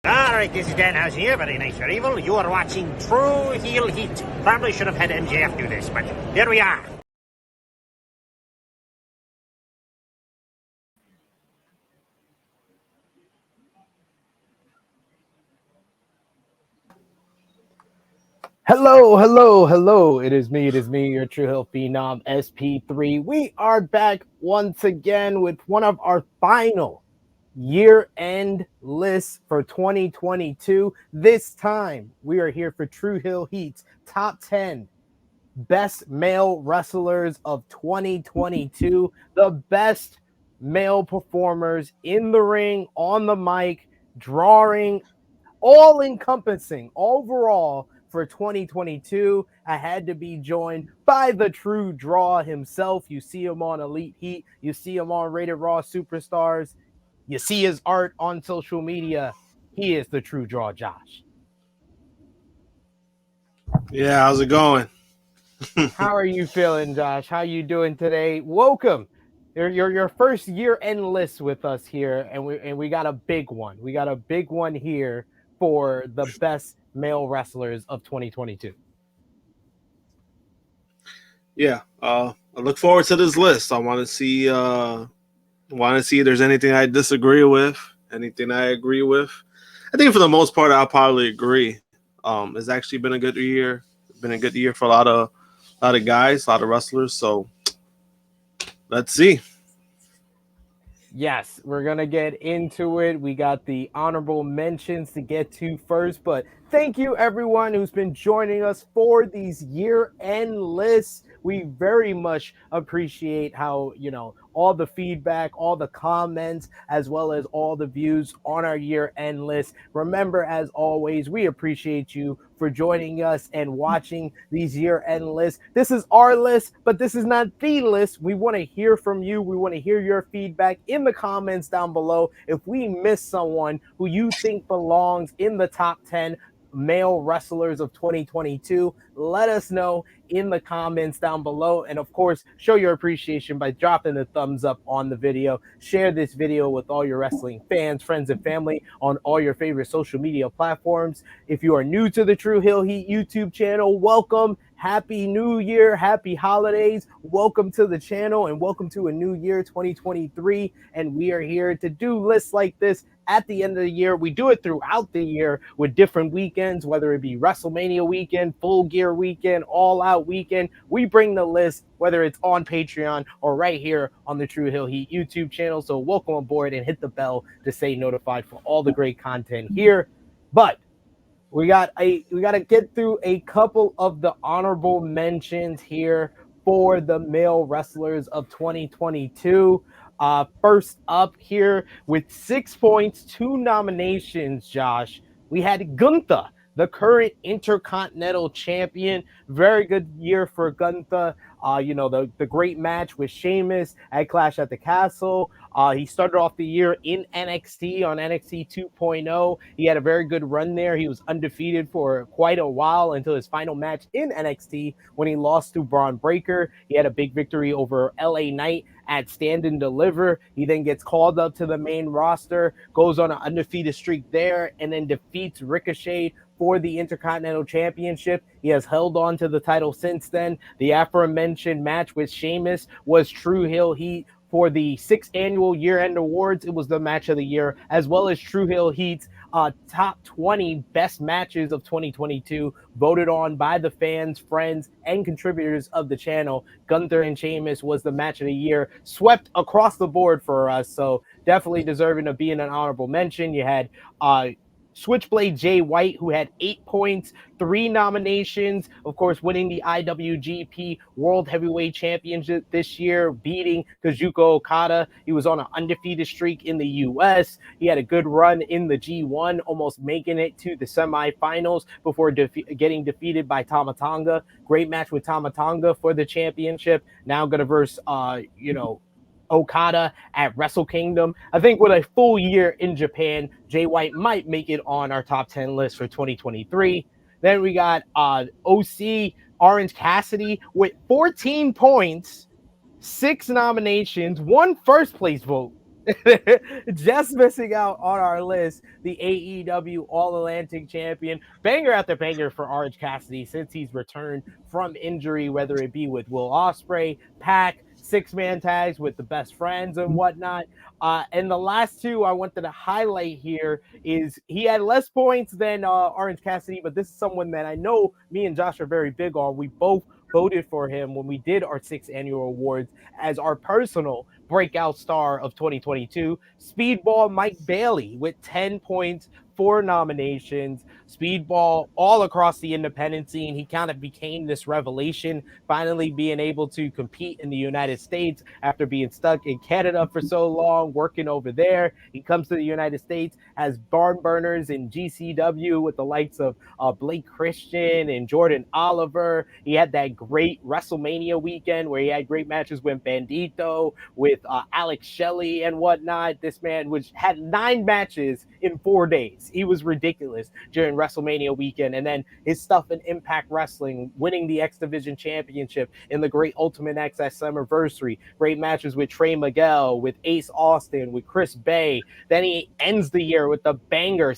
Alright, this is Danhausen here, very nice, very evil. You are watching Tru Heel Heat. Probably should have had MJF do this, but here we are. Hello. It is me, your Tru Heel Phenom SP3. We are back once again with one of our final year-end lists for 2022. This time, we are here for Tru Heel Heat's top 10 best male wrestlers of 2022, the best male performers in the ring, on the mic, drawing, all encompassing overall for 2022. I had to be joined by the true draw himself. You see him on Elite Heat, you see him on Rated Raw Superstars, you see his art on social media. He is the true draw, Josh. Yeah, how's it going? How are you feeling, Josh? How you doing today? Welcome. Your first year-end list with us here, and we got a big one. We got a big one here for the best male wrestlers of 2022. Yeah, I look forward to this list. I want to see if there's anything I disagree with, anything I agree with. I think for the most part, I'll probably agree. It's actually been a good year. It's been a good year for a lot of guys, a lot of wrestlers. So let's see. Yes, we're going to get into it. We got the honorable mentions to get to first, but thank you everyone who's been joining us for these year-end lists. We very much appreciate how, all the feedback, all the comments, as well as all the views on our year-end list. Remember, as always, we appreciate you for joining us and watching these year-end lists. This is our list, but this is not the list. We want to hear from you. We want to hear your feedback in the comments down below. If we miss someone who you think belongs in the top 10 male wrestlers of 2022, let us know in the comments down below. And of course, show your appreciation by dropping the thumbs up on the video. Share this video with all your wrestling fans, friends, and family on all your favorite social media platforms. If you are new to the Tru Heel Heat YouTube channel, welcome. Happy New Year, happy holidays. Welcome to the channel and welcome to a new year, 2023. And we are here to do lists like this at the end of the year. We do it throughout the year with different weekends, whether it be WrestleMania weekend, Full Gear weekend, All Out weekend. We bring the list, whether it's on Patreon or right here on the Tru Heel Heat YouTube channel. So welcome aboard and hit the bell to stay notified for all the great content here. But we got to get through a couple of the honorable mentions here for the male wrestlers of 2022. First up here with 6 points, 2 nominations, Josh, we had Gunther, the current Intercontinental Champion. Very good year for Gunther. The great match with Sheamus at Clash at the Castle. He started off the year in NXT on NXT 2.0. He had a very good run there. He was undefeated for quite a while until his final match in NXT when he lost to Braun Breaker. He had a big victory over LA Knight at Stand and Deliver. He then gets called up to the main roster, goes on an undefeated streak there, and then defeats Ricochet for the Intercontinental Championship. He has held on to the title since then. The aforementioned match with Sheamus was Tru Heel Heat for the 6th annual year-end awards. It was the match of the year, as well as Tru Heel Heat's top 20 best matches of 2022, voted on by the fans, friends, and contributors of the channel. Gunther and Sheamus was the match of the year, swept across the board for us, so definitely deserving of being an honorable mention. You had Switchblade Jay White, who had 8 points, 3 nominations, of course, winning the IWGP World Heavyweight Championship this year, beating Kazuchika Okada. He was on an undefeated streak in the U.S. He had a good run in the G1, almost making it to the semifinals before getting defeated by Tama Tonga. Great match with Tama Tonga for the championship. Now going to verse, Okada at Wrestle Kingdom. I think with a full year in Japan, Jay White might make it on our top 10 list for 2023. Then we got OC Orange Cassidy with 14 points, 6 nominations, 1 first place vote. Just missing out on our list, the AEW All Atlantic Champion, banger after banger for Orange Cassidy since he's returned from injury, whether it be with Will Ospreay, Pac, six-man tags with the best friends and whatnot. And the last two I wanted to highlight here is he had less points than Orange Cassidy, but this is someone that I know me and Josh are very big on. We both voted for him when we did our 6th annual awards as our personal breakout star of 2022. Speedball Mike Bailey with 10 points, 4 nominations. Speedball all across the independent scene. He kind of became this revelation, finally being able to compete in the United States after being stuck in Canada for so long, working over there. He comes to the United States, has barn burners in GCW with the likes of Blake Christian and Jordan Oliver. He had that great WrestleMania weekend where he had great matches with Bandito, with Alex Shelley and whatnot. This man had 9 matches in 4 days. He was ridiculous during WrestleMania weekend. And then his stuff in Impact Wrestling, winning the X Division Championship in the Great Ultimate X at Slammiversary. Great matches with Trey Miguel, with Ace Austin, with Chris Bay. Then he ends the year with the banger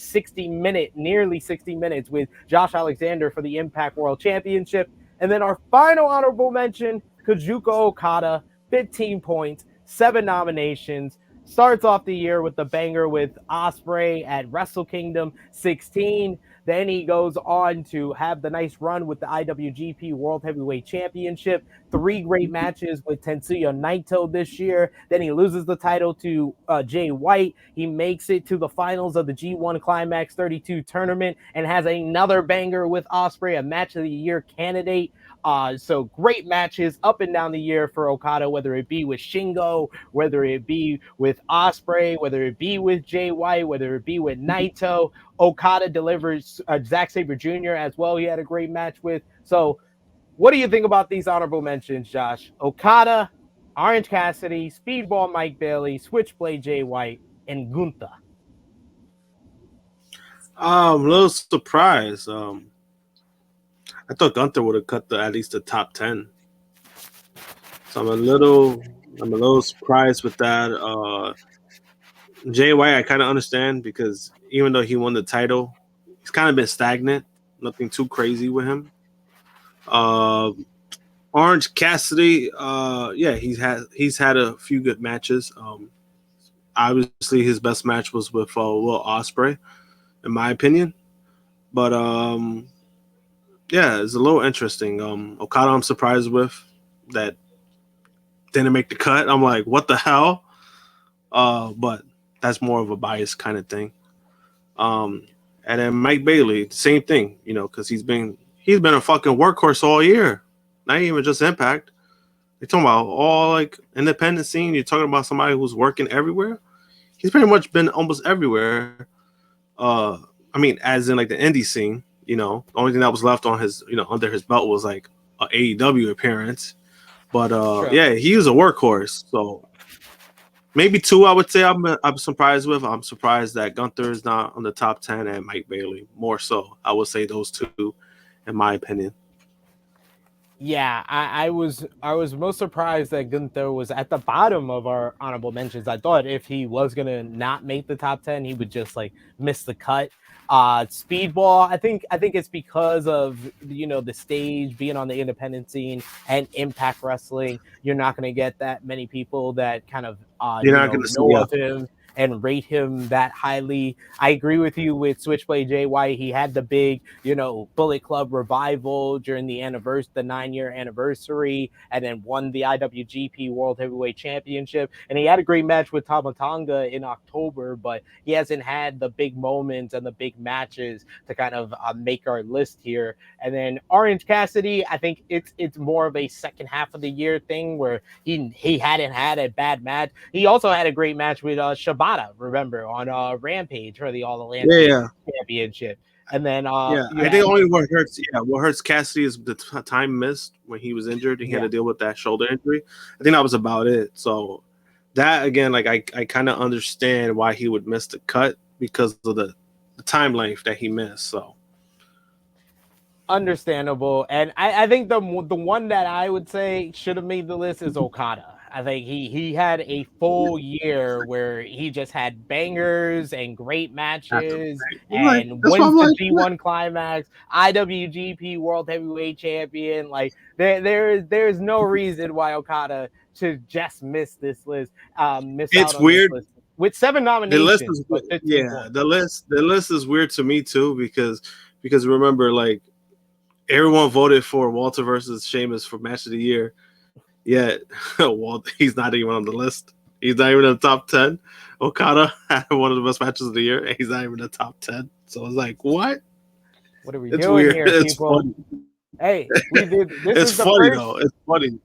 nearly 60 minutes with Josh Alexander for the Impact World Championship. And then our final honorable mention, Kazuchika Okada, 15 points, 7 nominations. Starts off the year with the banger with Ospreay at Wrestle Kingdom 16. Then he goes on to have the nice run with the IWGP World Heavyweight Championship. 3 great matches with Tetsuya Naito this year. Then he loses the title to Jay White. He makes it to the finals of the G1 Climax 32 tournament and has another banger with Ospreay, a match of the year candidate. So great matches up and down the year for Okada, whether it be with Shingo, whether it be with Ospreay, whether it be with Jay White, whether it be with Naito. Okada delivers Zack Sabre Jr. as well. He had a great match with. So what do you think about these honorable mentions, Josh? Okada, Orange Cassidy, Speedball Mike Bailey, Switchblade Jay White, and Gunther. I'm a little surprised. I thought Gunther would have cut at least the top 10. So I'm a little surprised with that. Jay White, I kind of understand because even though he won the title, he's kind of been stagnant. Nothing too crazy with him. Orange Cassidy, yeah, he's had a few good matches. Obviously, his best match was with Will Ospreay, in my opinion. But yeah, it's a little interesting. Okada, I'm surprised with that didn't make the cut. I'm like, what the hell? But that's more of a bias kind of thing. And then Mike Bailey, same thing, because he's been a fucking workhorse all year. Not even just Impact. You're talking about all like independent scene. You're talking about somebody who's working everywhere. He's pretty much been almost everywhere. I mean, as in like the indie scene. The only thing that was left on his, under his belt was like an AEW appearance. But sure. Yeah, he was a workhorse. So maybe 2, I would say I'm surprised with. I'm surprised that Gunther is not on the top 10 and Mike Bailey more so. I would say those 2, in my opinion. Yeah, I was most surprised that Gunther was at the bottom of our honorable mentions. I thought if he was gonna not make the top 10, he would just like miss the cut. Speedball, I think it's because of the stage, being on the independent scene and Impact Wrestling. You're not gonna get that many people that kind of know of him and rate him that highly. I agree with you with Switchblade Jay White. He had the big, Bullet Club revival during the 9-year anniversary, and then won the IWGP World Heavyweight Championship. And he had a great match with Tama Tonga in October, but he hasn't had the big moments and the big matches to kind of make our list here. And then Orange Cassidy, I think it's more of a second half of the year thing where he hadn't had a bad match. He also had a great match with Shibata, remember, on Rampage for the All Atlantic Championship. And then I think only what hurts Cassidy is the time missed when he was injured. He had to deal with that shoulder injury. I think that was about it. So that again, like I kind of understand why he would miss the cut because of the time length that he missed. So Understandable, and I think the one that I would say should have made the list is Okada. I think he had a full year where he just had bangers and great matches Like, and that's why I'm wins the like, G1 Climax, IWGP World Heavyweight Champion. Like there's no reason why Okada should just miss this list, miss out it's on this weird. list with 7 The list nominations is but 15 yeah, points. the list is weird to me too because remember, like, everyone voted for Walter versus Sheamus for match of the year. Yet Walt, he's not even on the list. He's not even in the top 10. Okada had one of the best matches of the year, and he's not even in the top 10. So it's like, what? What are we It's doing weird. here, It's people? funny. Hey, we did. This It's is the funny though. first It's funny.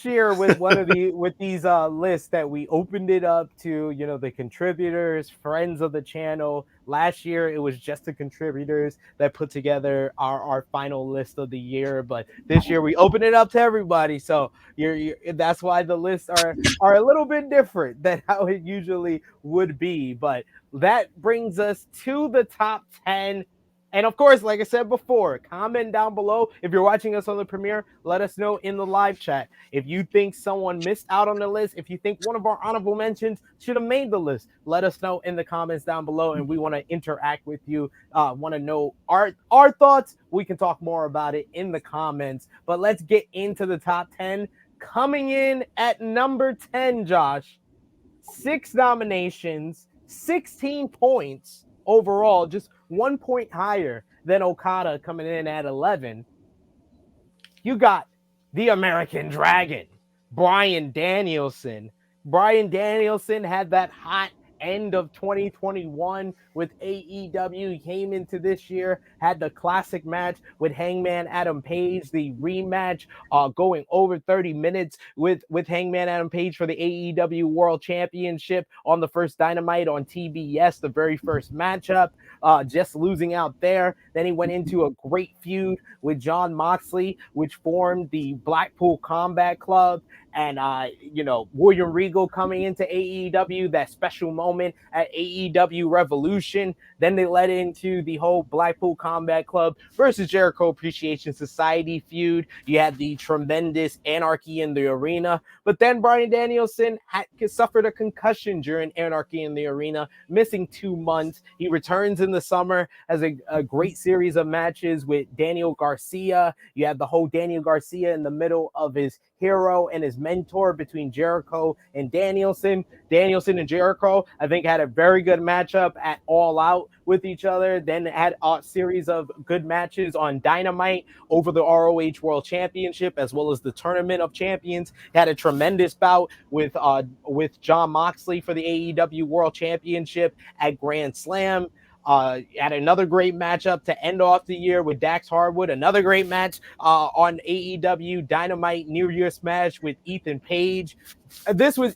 year with these lists that we opened it up to, the contributors, friends of the channel. Last year it was just the contributors that put together our final list of the year, but this year we opened it up to everybody. So that's why the lists are a little bit different than how it usually would be. But that brings us to the top 10. And of course, like I said before, comment down below. If you're watching us on the premiere, let us know in the live chat. If you think someone missed out on the list, if you think one of our honorable mentions should have made the list, let us know in the comments down below, and we want to interact with you. Want to know our thoughts? We can talk more about it in the comments. But let's get into the top 10. Coming in at number 10, Josh, 6 nominations, 16 points overall, just 1 point higher than Okada coming in at 11. You got the American Dragon, Bryan Danielson. Bryan Danielson had that hot end of 2021 with AEW. He came into this year, had the classic match with Hangman Adam Page, the rematch going over 30 minutes with Hangman Adam Page for the AEW World Championship on the first Dynamite on TBS, the very first matchup, just losing out there. Then he went into a great feud with Jon Moxley, which formed the Blackpool Combat Club. And, William Regal coming into AEW, that special moment at AEW Revolution. Then they led into the whole Blackpool Combat Club versus Jericho Appreciation Society feud. You had the tremendous Anarchy in the Arena. But then Bryan Danielson suffered a concussion during Anarchy in the Arena, missing 2 months. He returns in the summer as a great series of matches with Daniel Garcia. You had the whole Daniel Garcia in the middle of his hero and his mentor between Jericho and Danielson. Danielson and Jericho, I think, had a very good matchup at All Out with each other. Then had a series of good matches on Dynamite over the ROH World Championship as well as the Tournament of Champions. Had a tremendous bout with Jon Moxley for the AEW World Championship at Grand Slam. Had another great matchup to end off the year with Dax Harwood. Another great match on AEW Dynamite New Year's match with Ethan Page. This was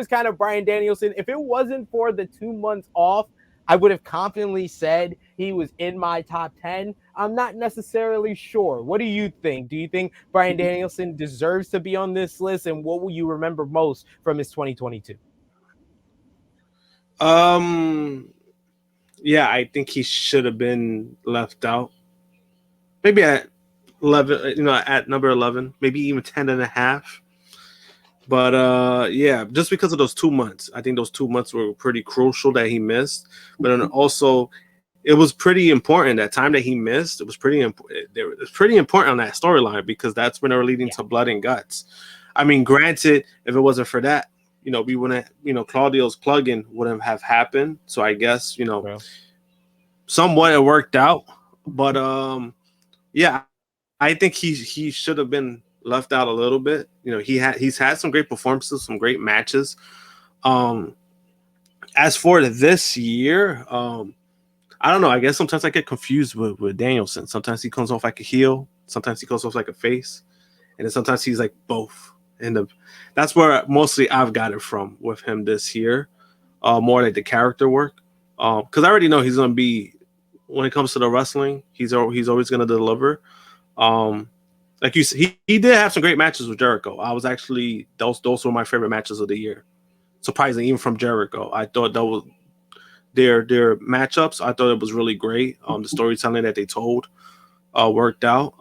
kind of Bryan Danielson. If it wasn't for the 2 months off, I would have confidently said he was in my top 10. I'm not necessarily sure. What do you think? Do you think Bryan Danielson deserves to be on this list? And what will you remember most from his 2022? Yeah, I think he should have been left out. Maybe at 11, at number 11, maybe even 10 and a half. But yeah, just because of those 2 months, I think those 2 months were pretty crucial that he missed. But then also, it was pretty important. That time that he missed, it was pretty important. It was pretty important on that storyline because that's when they were leading to Blood and Guts. I mean, granted, if it wasn't for that, we wouldn't, Claudio's plug-in wouldn't have happened. So I guess, somewhat it worked out. But yeah, I think he should have been left out a little bit. He's had some great performances, some great matches. As for this year, I don't know. I guess sometimes I get confused with Danielson. Sometimes he comes off like a heel. Sometimes he comes off like a face. And then sometimes he's like both. And that's where mostly I've got it from with him this year. More like the character work. Because I already know he's going to be, when it comes to the wrestling, he's always going to deliver. Like you said, he did have some great matches with Jericho. I was actually, those were my favorite matches of the year. Surprisingly, even from Jericho. I thought that was their matchups. I thought it was really great. The storytelling that they told. worked out.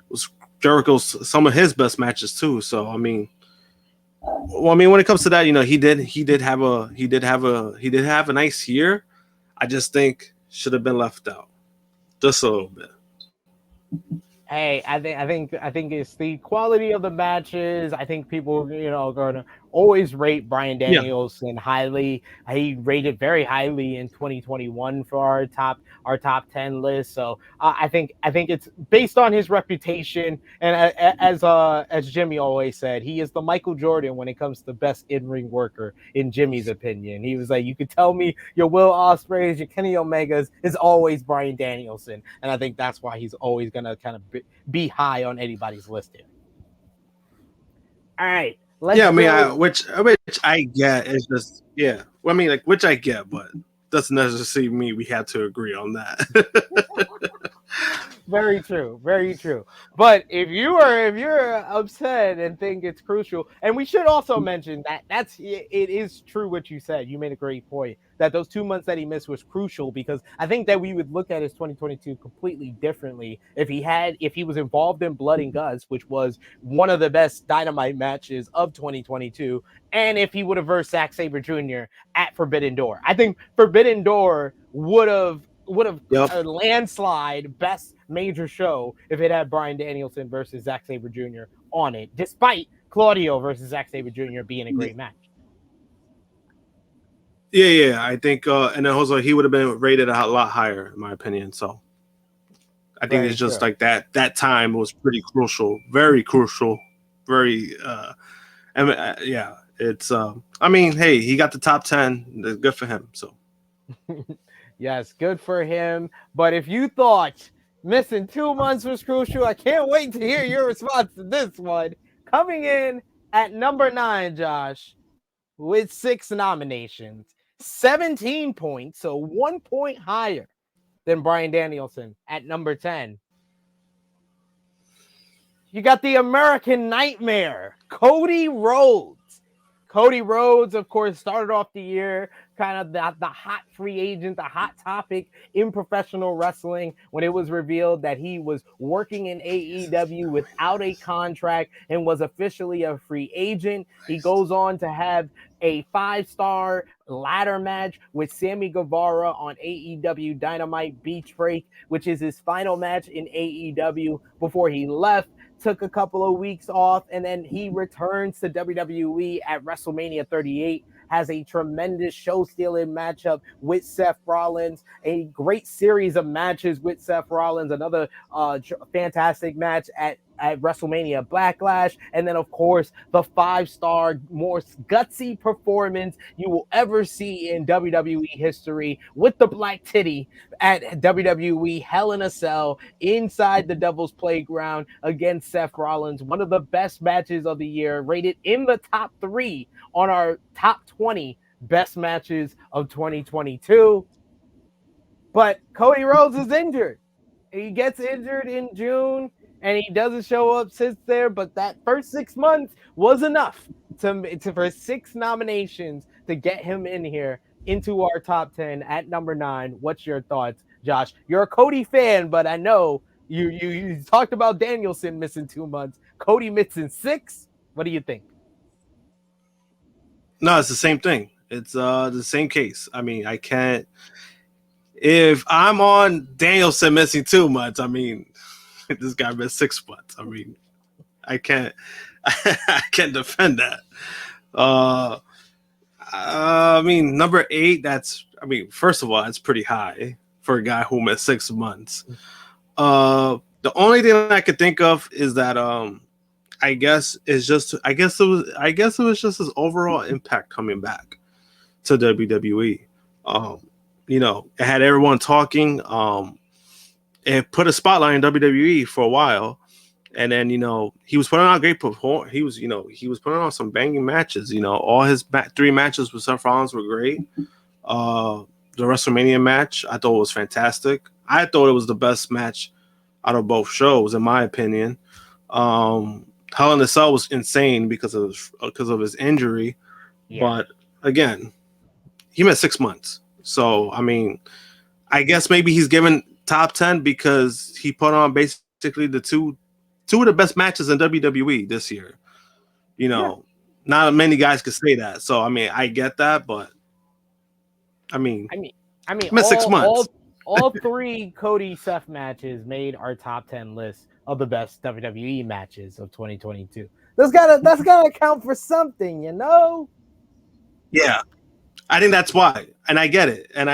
Was Jericho's some of his best matches too. So I mean, when it comes to that, he did have a nice year. I just think should have been left out just a little bit. Hey, I think it's the quality of the matches. I think people, are gonna always rate Bryan Yeah. Danielson highly. He rated very highly in 2021 for our top 10 list. So I think it's based on his reputation. And as Jimmy always said, he is the Michael Jordan when it comes to best in-ring worker. In Jimmy's opinion, he was like, you could tell me your Will Ospreays, your Kenny Omegas, is always Bryan Danielson, and I think that's why he's always gonna kind of be high on anybody's list here. All right. Which I get is just Well, I mean, like, which I get, but doesn't necessarily mean we had to agree on that. Very true. Very true. But if you're upset and think it's crucial, and we should also mention that it is true what you said. You made a great point that those 2 months that he missed was crucial, because I think that we would look at his 2022 completely differently if he was involved in Blood and Guts, which was one of the best Dynamite matches of 2022, and if he would have versed Zack Sabre Jr. at Forbidden Door. I think Forbidden Door would have a landslide best major show if it had Bryan Danielson versus Zack Sabre Jr. on it, despite Claudio versus Zack Sabre Jr. being a great match. Yeah. I think, and then also he would have been rated a lot higher, in my opinion. So I think it's just like that. That time was pretty crucial, very crucial, very. It's. I mean, hey, he got the top 10. Good for him. So. Yes, good for him. But if you thought missing 2 months was crucial, I can't wait to hear your response to this one. Coming in at number 9, Josh, with 6 nominations, 17 points, so 1 point higher than Bryan Danielson at number 10. You got the American Nightmare, Cody Rhodes. Cody Rhodes, of course, started off the year kind of the hot free agent, the hot topic in professional wrestling when it was revealed that he was working in AEW without a contract and was officially a free agent. He goes on to have a 5-star ladder match with Sammy Guevara on AEW Dynamite Beach Break, which is his final match in AEW before he left. Took a couple of weeks off, and then he returns to WWE at WrestleMania 38, has a tremendous show-stealing matchup with Seth Rollins, a great series of matches with Seth Rollins, another fantastic match at WrestleMania Backlash, and then, of course, the 5-star, most gutsy performance you will ever see in WWE history with the Black Titty at WWE Hell in a Cell inside the Devil's Playground against Seth Rollins. One of the best matches of the year, rated in the top 3 on our top 20 best matches of 2022. But Cody Rhodes is injured. He gets injured in June, and he doesn't show up since there, but that first 6 months was enough for 6 nominations to get him in here into our top 10 at number 9. What's your thoughts, Josh? You're a Cody fan, but I know you talked about Danielson missing 2 months. Cody missing 6. What do you think? No, it's the same thing. It's the same case. I mean, I can't. If I'm on Danielson missing 2 months, I mean, this guy missed 6 months. I mean, I can't defend that. I mean, number 8. First of all, that's pretty high for a guy who missed 6 months. The only thing I could think of is that I guess it was just his overall impact coming back to WWE. It had everyone talking. It put a spotlight in WWE for a while, and then he was putting on a great performance. He was putting on some banging matches. All his 3 matches with Seth Rollins were great. The WrestleMania match I thought was fantastic. I thought it was the best match out of both shows, in my opinion. Hell in a Cell was insane because of his injury, but again, he missed 6 months. So I mean, I guess maybe he's given top 10 because he put on basically the two of the best matches in WWE this year. You know, not many guys could say that. So I mean, I get that, but I mean, missed 6 months. All three Cody Seth matches made our top 10 list of the best WWE matches of 2022. That's gotta count for something, you know? Yeah, I think that's why, and I get it. And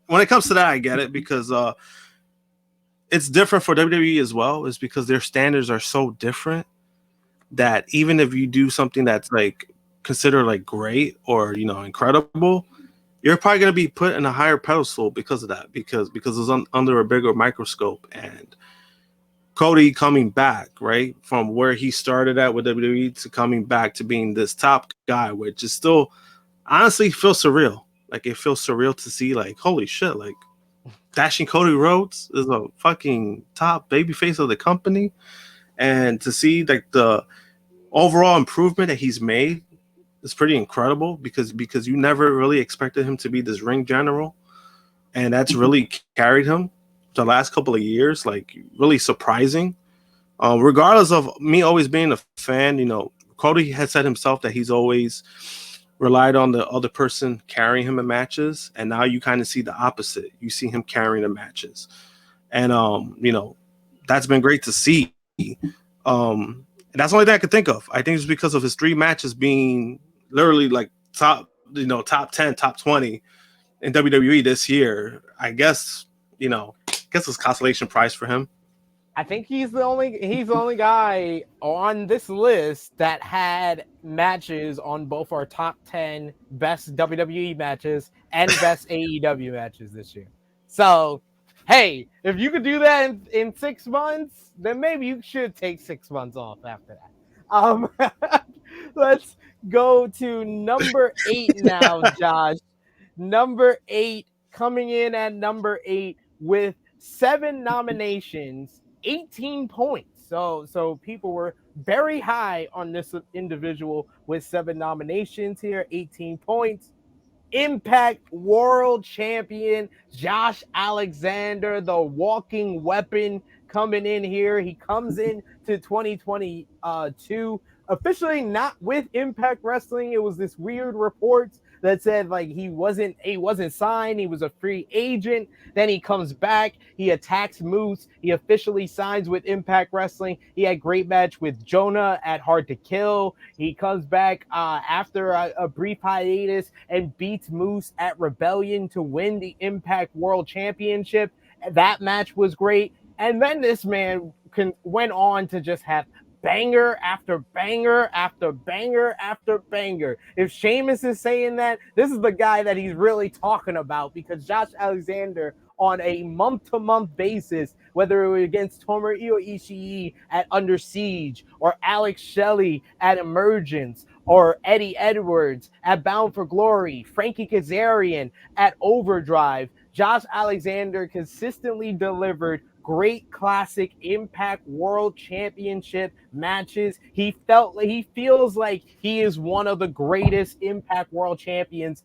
when it comes to that, I get it because it's different for WWE as well. Is because their standards are so different that even if you do something that's like considered like great or incredible, you're probably going to be put in a higher pedestal because of that, because it's under a bigger microscope. And Cody coming back, right, from where he started at with WWE to coming back to being this top guy, which is still honestly feels surreal. Like it feels surreal to see, like, holy shit, like Dashing Cody Rhodes is a fucking top babyface of the company. And to see like the overall improvement that he's made is pretty incredible because you never really expected him to be this ring general, and that's really carried him the last couple of years, like really surprising. Regardless of me always being a fan, Cody has said himself that he's always relied on the other person carrying him in matches, and now you kind of see the opposite. You see him carrying the matches, and that's been great to see. That's the only thing I could think of. I think it's because of his 3 matches being literally like top 10, top 20 in WWE this year. I guess it's consolation prize for him. I think he's the only guy on this list that had matches on both our top 10 best WWE matches and best AEW matches this year. So, hey, if you could do that in 6 months, then maybe you should take 6 months off after that. Let's go to number 8 now, Josh. Number 8, coming in at number 8 with 7 nominations, 18 points. So people were very high on this individual with 7 nominations here, 18 points. Impact World Champion Josh Alexander, the walking weapon, coming in here. He comes in to 2022 officially not with Impact Wrestling. It was this weird report that said like he wasn't signed, he was a free agent. Then he comes back, he attacks Moose, he officially signs with Impact Wrestling. He had a great match with Jonah at Hard to Kill. He comes back after a brief hiatus and beats Moose at Rebellion to win the Impact World Championship. That match was great. And then this man went on to just have banger after banger after banger after banger. If Sheamus is saying that, this is the guy that he's really talking about, because Josh Alexander on a month-to-month basis, whether it was against Tomohiro Ishii at Under Siege, or Alex Shelley at Emergence, or Eddie Edwards at Bound for Glory, Frankie Kazarian at Overdrive, Josh Alexander consistently delivered great classic Impact World Championship matches. He feels like he is one of the greatest Impact World Champions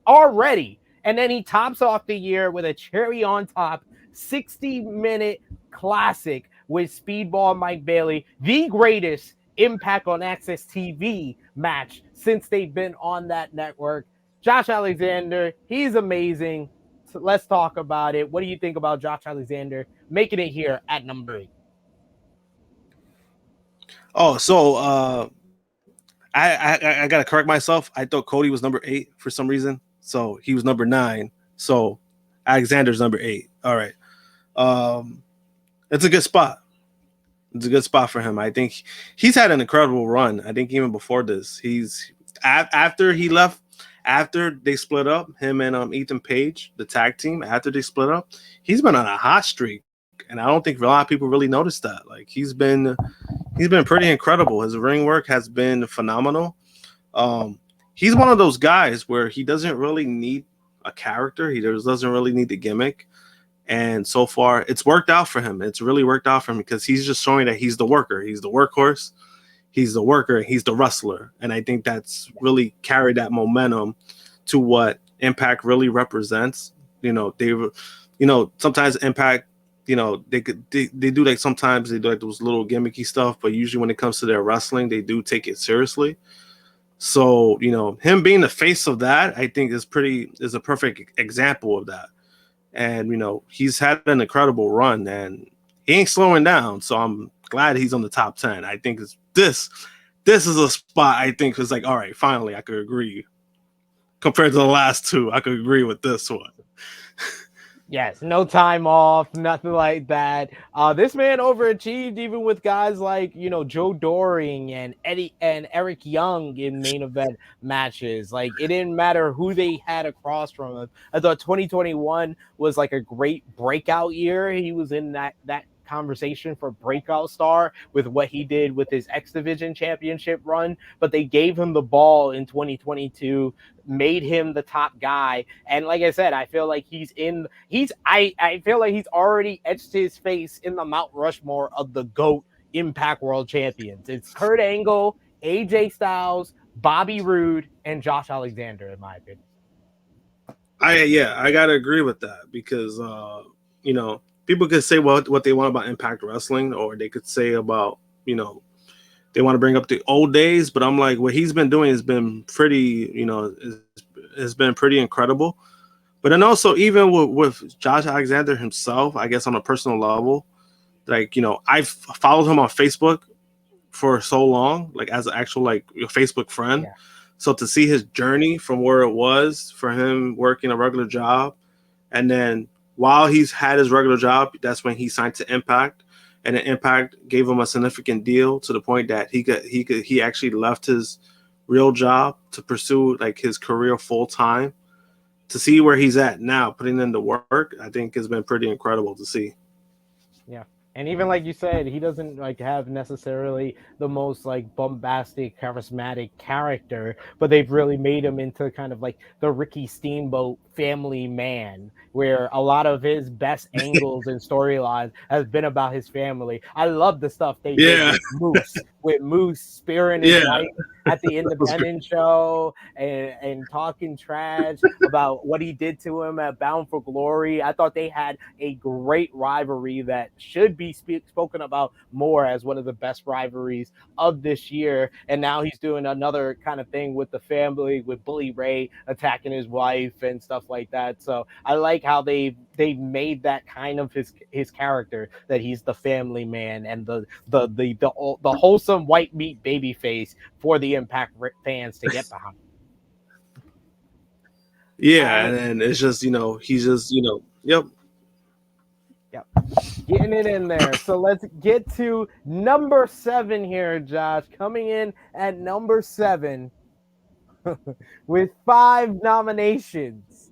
already. And then he tops off the year with a cherry on top 60-minute classic with Speedball Mike Bailey, the greatest Impact on Access TV match since they've been on that network. Josh Alexander, he's amazing. So let's talk about it. What do you think about Josh Alexander making it here at number 8? Oh, so I gotta correct myself. I thought Cody was number 8 for some reason, so he was number 9. So Alexander's number 8. All right, it's a good spot. It's a good spot for him. I think he's had an incredible run. I think even before this, he's after he left. After they split up, him and Ethan Page, the tag team, after they split up, he's been on a hot streak, and I don't think a lot of people really noticed that. Like he's been pretty incredible. His ring work has been phenomenal. He's one of those guys where he doesn't really need a character. He doesn't really need the gimmick, and so far it's worked out for him. It's really worked out for him because he's just showing that he's the worker, he's the workhorse. He's the worker, he's the wrestler. And I think that's really carried that momentum to what Impact really represents. They sometimes Impact, they do like sometimes they do like those little gimmicky stuff, but usually when it comes to their wrestling, they do take it seriously. So, him being the face of that, I think is a perfect example of that. And, he's had an incredible run and he ain't slowing down. So I'm glad he's on the top 10. I think this is a spot I think is like, all right, finally I could agree. Compared to the last two, I could agree with this one. Yes, no time off, nothing like that. This man overachieved even with guys like Joe Doring and Eddie and Eric Young in main event matches. Like it didn't matter who they had across from him. I thought 2021 was like a great breakout year. He was in that conversation for breakout star with what he did with his X Division championship run, but they gave him the ball in 2022, made him the top guy. And like I said, I feel like I feel like he's already etched his face in the Mount Rushmore of the GOAT Impact World Champions. It's Kurt Angle, AJ Styles, Bobby Roode, and Josh Alexander, in my opinion. I gotta agree with that because people could say what they want about Impact Wrestling, or they could say about they want to bring up the old days, but I'm like, what he's been doing has been pretty, has been pretty incredible. But then also even with Josh Alexander himself, I guess on a personal level, like, I've followed him on Facebook for so long, like as an actual like Facebook friend. Yeah. So to see his journey from where it was for him working a regular job, and then while he's had his regular job, that's when he signed to Impact, and the Impact gave him a significant deal to the point that he actually left his real job to pursue like his career full time. To see where he's at now, putting in the work, I think has been pretty incredible to see. Yeah. And even like you said, he doesn't like have necessarily the most like bombastic, charismatic character, but they've really made him into kind of like the Ricky Steamboat family man, where a lot of his best angles and storylines has been about his family. I love the stuff they did with Moose spearing his wife at the independent show and talking trash about what he did to him at Bound for Glory. I thought they had a great rivalry that should be spoken about more as one of the best rivalries of this year. And now he's doing another kind of thing with the family, with Bully Ray attacking his wife and stuff like that. So I like how they've made that kind of his character, that he's the family man and the wholesome white meat baby face for the Impact fans to get behind. Yeah, and then it's just he's just yep. Yep. Getting it in there. So let's get to number 7 here, Josh. Coming in at number 7 with 5 nominations,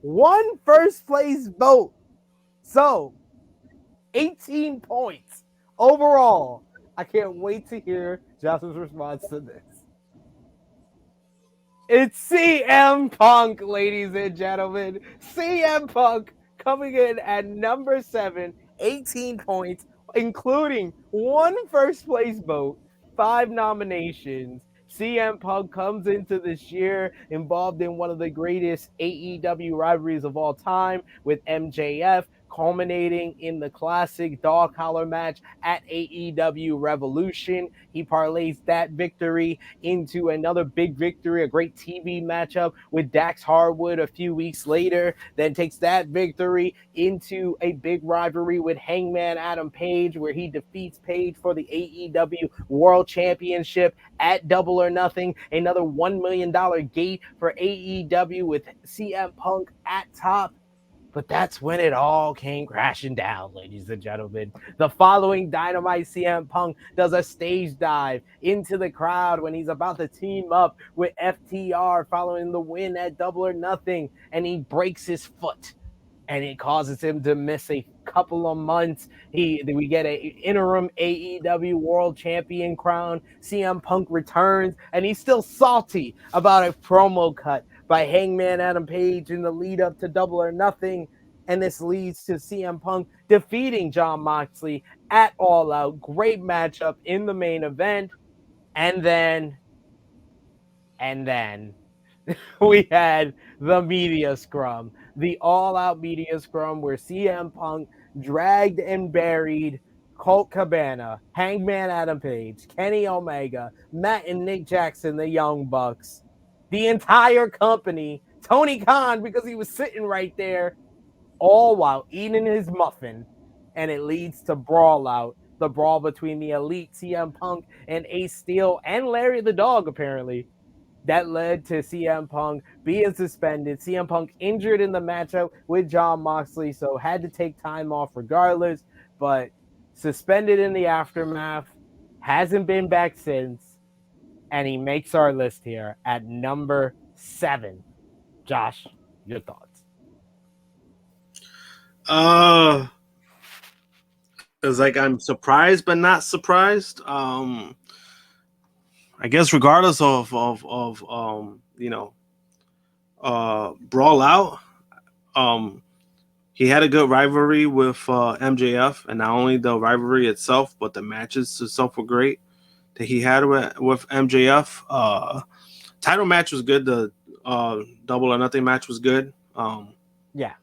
1 first place vote. So 18 points overall. I can't wait to hear Josh's response to this. It's CM Punk, ladies and gentlemen. CM Punk coming in at number 7, 18 points, including 1 first place vote, 5 nominations. CM Punk comes into this year involved in one of the greatest AEW rivalries of all time with MJF, culminating in the classic dog collar match at AEW Revolution. He parlays that victory into another big victory, a great TV matchup with Dax Harwood a few weeks later, then takes that victory into a big rivalry with Hangman Adam Page, where he defeats Page for the AEW World Championship at Double or Nothing, another $1 million gate for AEW with CM Punk at top. But that's when it all came crashing down, ladies and gentlemen. The following Dynamite, CM Punk does a stage dive into the crowd when he's about to team up with FTR following the win at Double or Nothing, and he breaks his foot, and it causes him to miss a couple of months. We get an interim AEW World Champion crown. CM Punk returns, and he's still salty about a promo cut by Hangman Adam Page in the lead up to Double or Nothing. And this leads to CM Punk defeating Jon Moxley at All Out. Great matchup in the main event. And then we had the media scrum. the all-out media scrum where CM Punk dragged and buried Colt Cabana, Hangman Adam Page, Kenny Omega, Matt and Nick Jackson, the Young Bucks, the entire company, Tony Khan, because he was sitting right there, all while eating his muffin, and it leads to Brawl Out, the brawl between the Elite, CM Punk, and Ace Steel, and Larry the Dog, apparently. That led to CM Punk being suspended. CM Punk injured in the matchup with Jon Moxley, so had to take time off regardless, but suspended in the aftermath, hasn't been back since, and he makes our list here at number 7. Josh, your thoughts? It's like I'm surprised but not surprised. I guess regardless of Brawl Out, he had a good rivalry with MJF, and not only the rivalry itself, but the matches itself were great that he had with MJF. Title match was good. The Double or Nothing match was good. Yeah.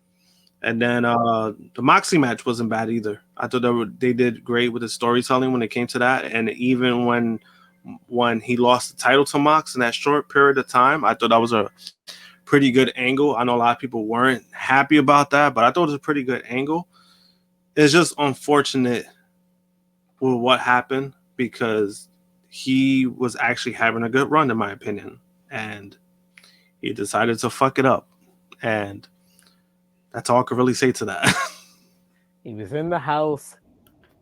And then the Moxley match wasn't bad either. I thought they did great with the storytelling when it came to that. And even when he lost the title to Mox in that short period of time, I thought that was a pretty good angle. I know a lot of people weren't happy about that, but I thought it was a pretty good angle. It's just unfortunate with what happened because he was actually having a good run, in my opinion. And he decided to fuck it up. And that's all I could really say to that. He was in the house.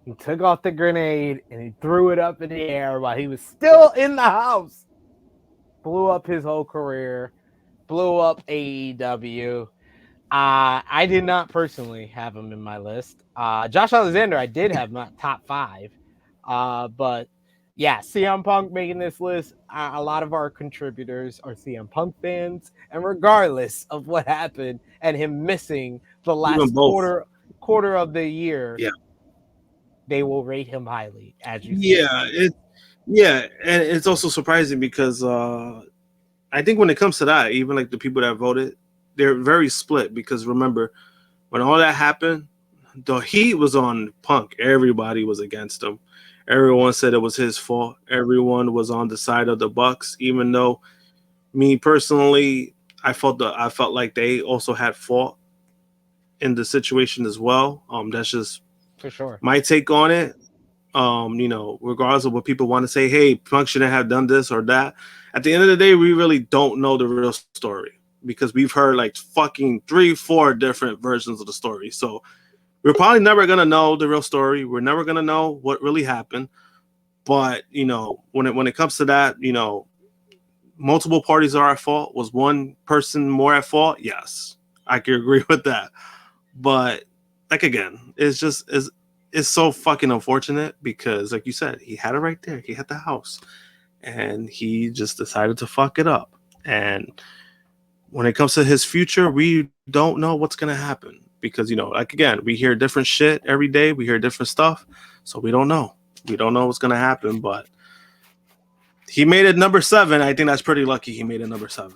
He took off the grenade and he threw it up in the air while he was still in the house. Blew up his whole career. Blew up AEW. I did not personally have him in my list. Josh Alexander, I did have my top 5. But yeah, CM Punk making this list. A lot of our contributors are CM Punk fans, and regardless of what happened and him missing the last quarter of the year, they will rate him highly. As you said. And it's also surprising because I think when it comes to that, even like the people that voted, they're very split because remember when all that happened, the heat was on Punk. Everybody was against him. Everyone said it was his fault. Everyone was on the side of the Bucks, even though me personally, I felt like they also had fault in the situation as well. That's just for sure my take on it. Regardless of what people want to say, hey, Punk shouldn't have done this or that. At the end of the day, we really don't know the real story because we've heard like fucking 3-4 different versions of the story. So we're probably never going to know the real story. We're never going to know what really happened. But, when it comes to that, multiple parties are at fault. Was one person more at fault? Yes, I can agree with that. But, like, again, it's so fucking unfortunate because, like you said, he had it right there. He had the house. And he just decided to fuck it up. And when it comes to his future, we don't know what's going to happen. Because, we hear different shit every day. We hear different stuff. So we don't know. We don't know what's going to happen. But he made it number 7. I think that's pretty lucky he made it number 7.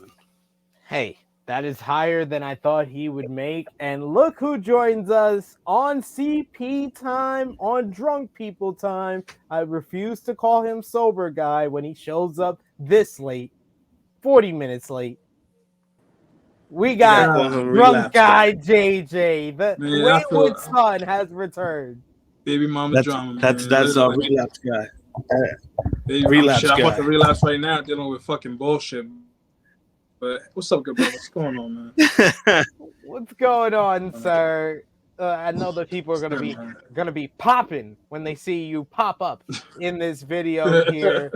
Hey, that is higher than I thought he would make. And look who joins us on CP time, on Drunk People time. I refuse to call him Sober Guy when he shows up this late, 40 minutes late. We got Drunk Guy JJ. The wayward son has returned. Baby mama drama. That's a relapse guy. Relapse guy. I'm about to relapse right now dealing with fucking bullshit. But what's up, good brother? What's going on, man? What's going on, sir? I know that people are gonna be popping when they see you pop up in this video here.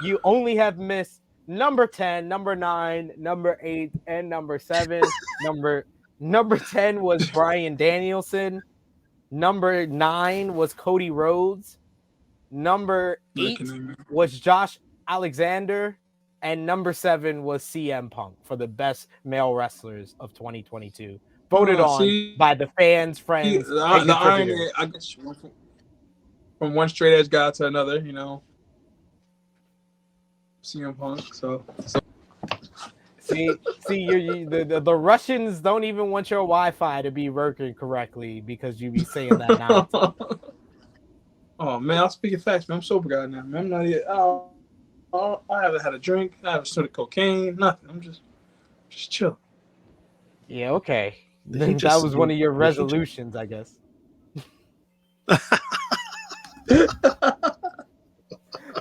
You only have missed number 10, number 9, number 8, and number 7. Number 10 was Bryan Danielson. Number 9 was Cody Rhodes. Number 8 was Josh Alexander. And number 7 was CM Punk for the best male wrestlers of 2022. Voted by the fans, friends. The irony, I guess from one straight edge guy to another, CM Punk. So The Russians don't even want your Wi-Fi to be working correctly because you be saying that nonsense. Oh man, I'll speak it facts, man. I'm sober guy now, man. I'm not yet. I haven't had a drink. I haven't started cocaine. Nothing. I'm just chill. Yeah, okay. Did That was one of your resolutions, I guess.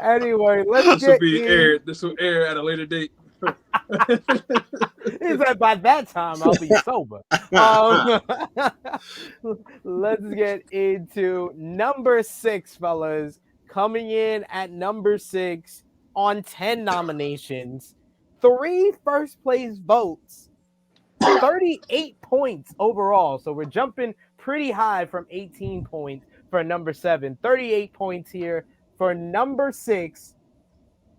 Anyway, This will air at a later date. He said by that time I'll be sober. Let's get into number 6, fellas. Coming in at number 6 on 10 nominations, 3 first place votes, 38 points overall. So we're jumping pretty high from 18 points for number 7. 38 points here for number 6,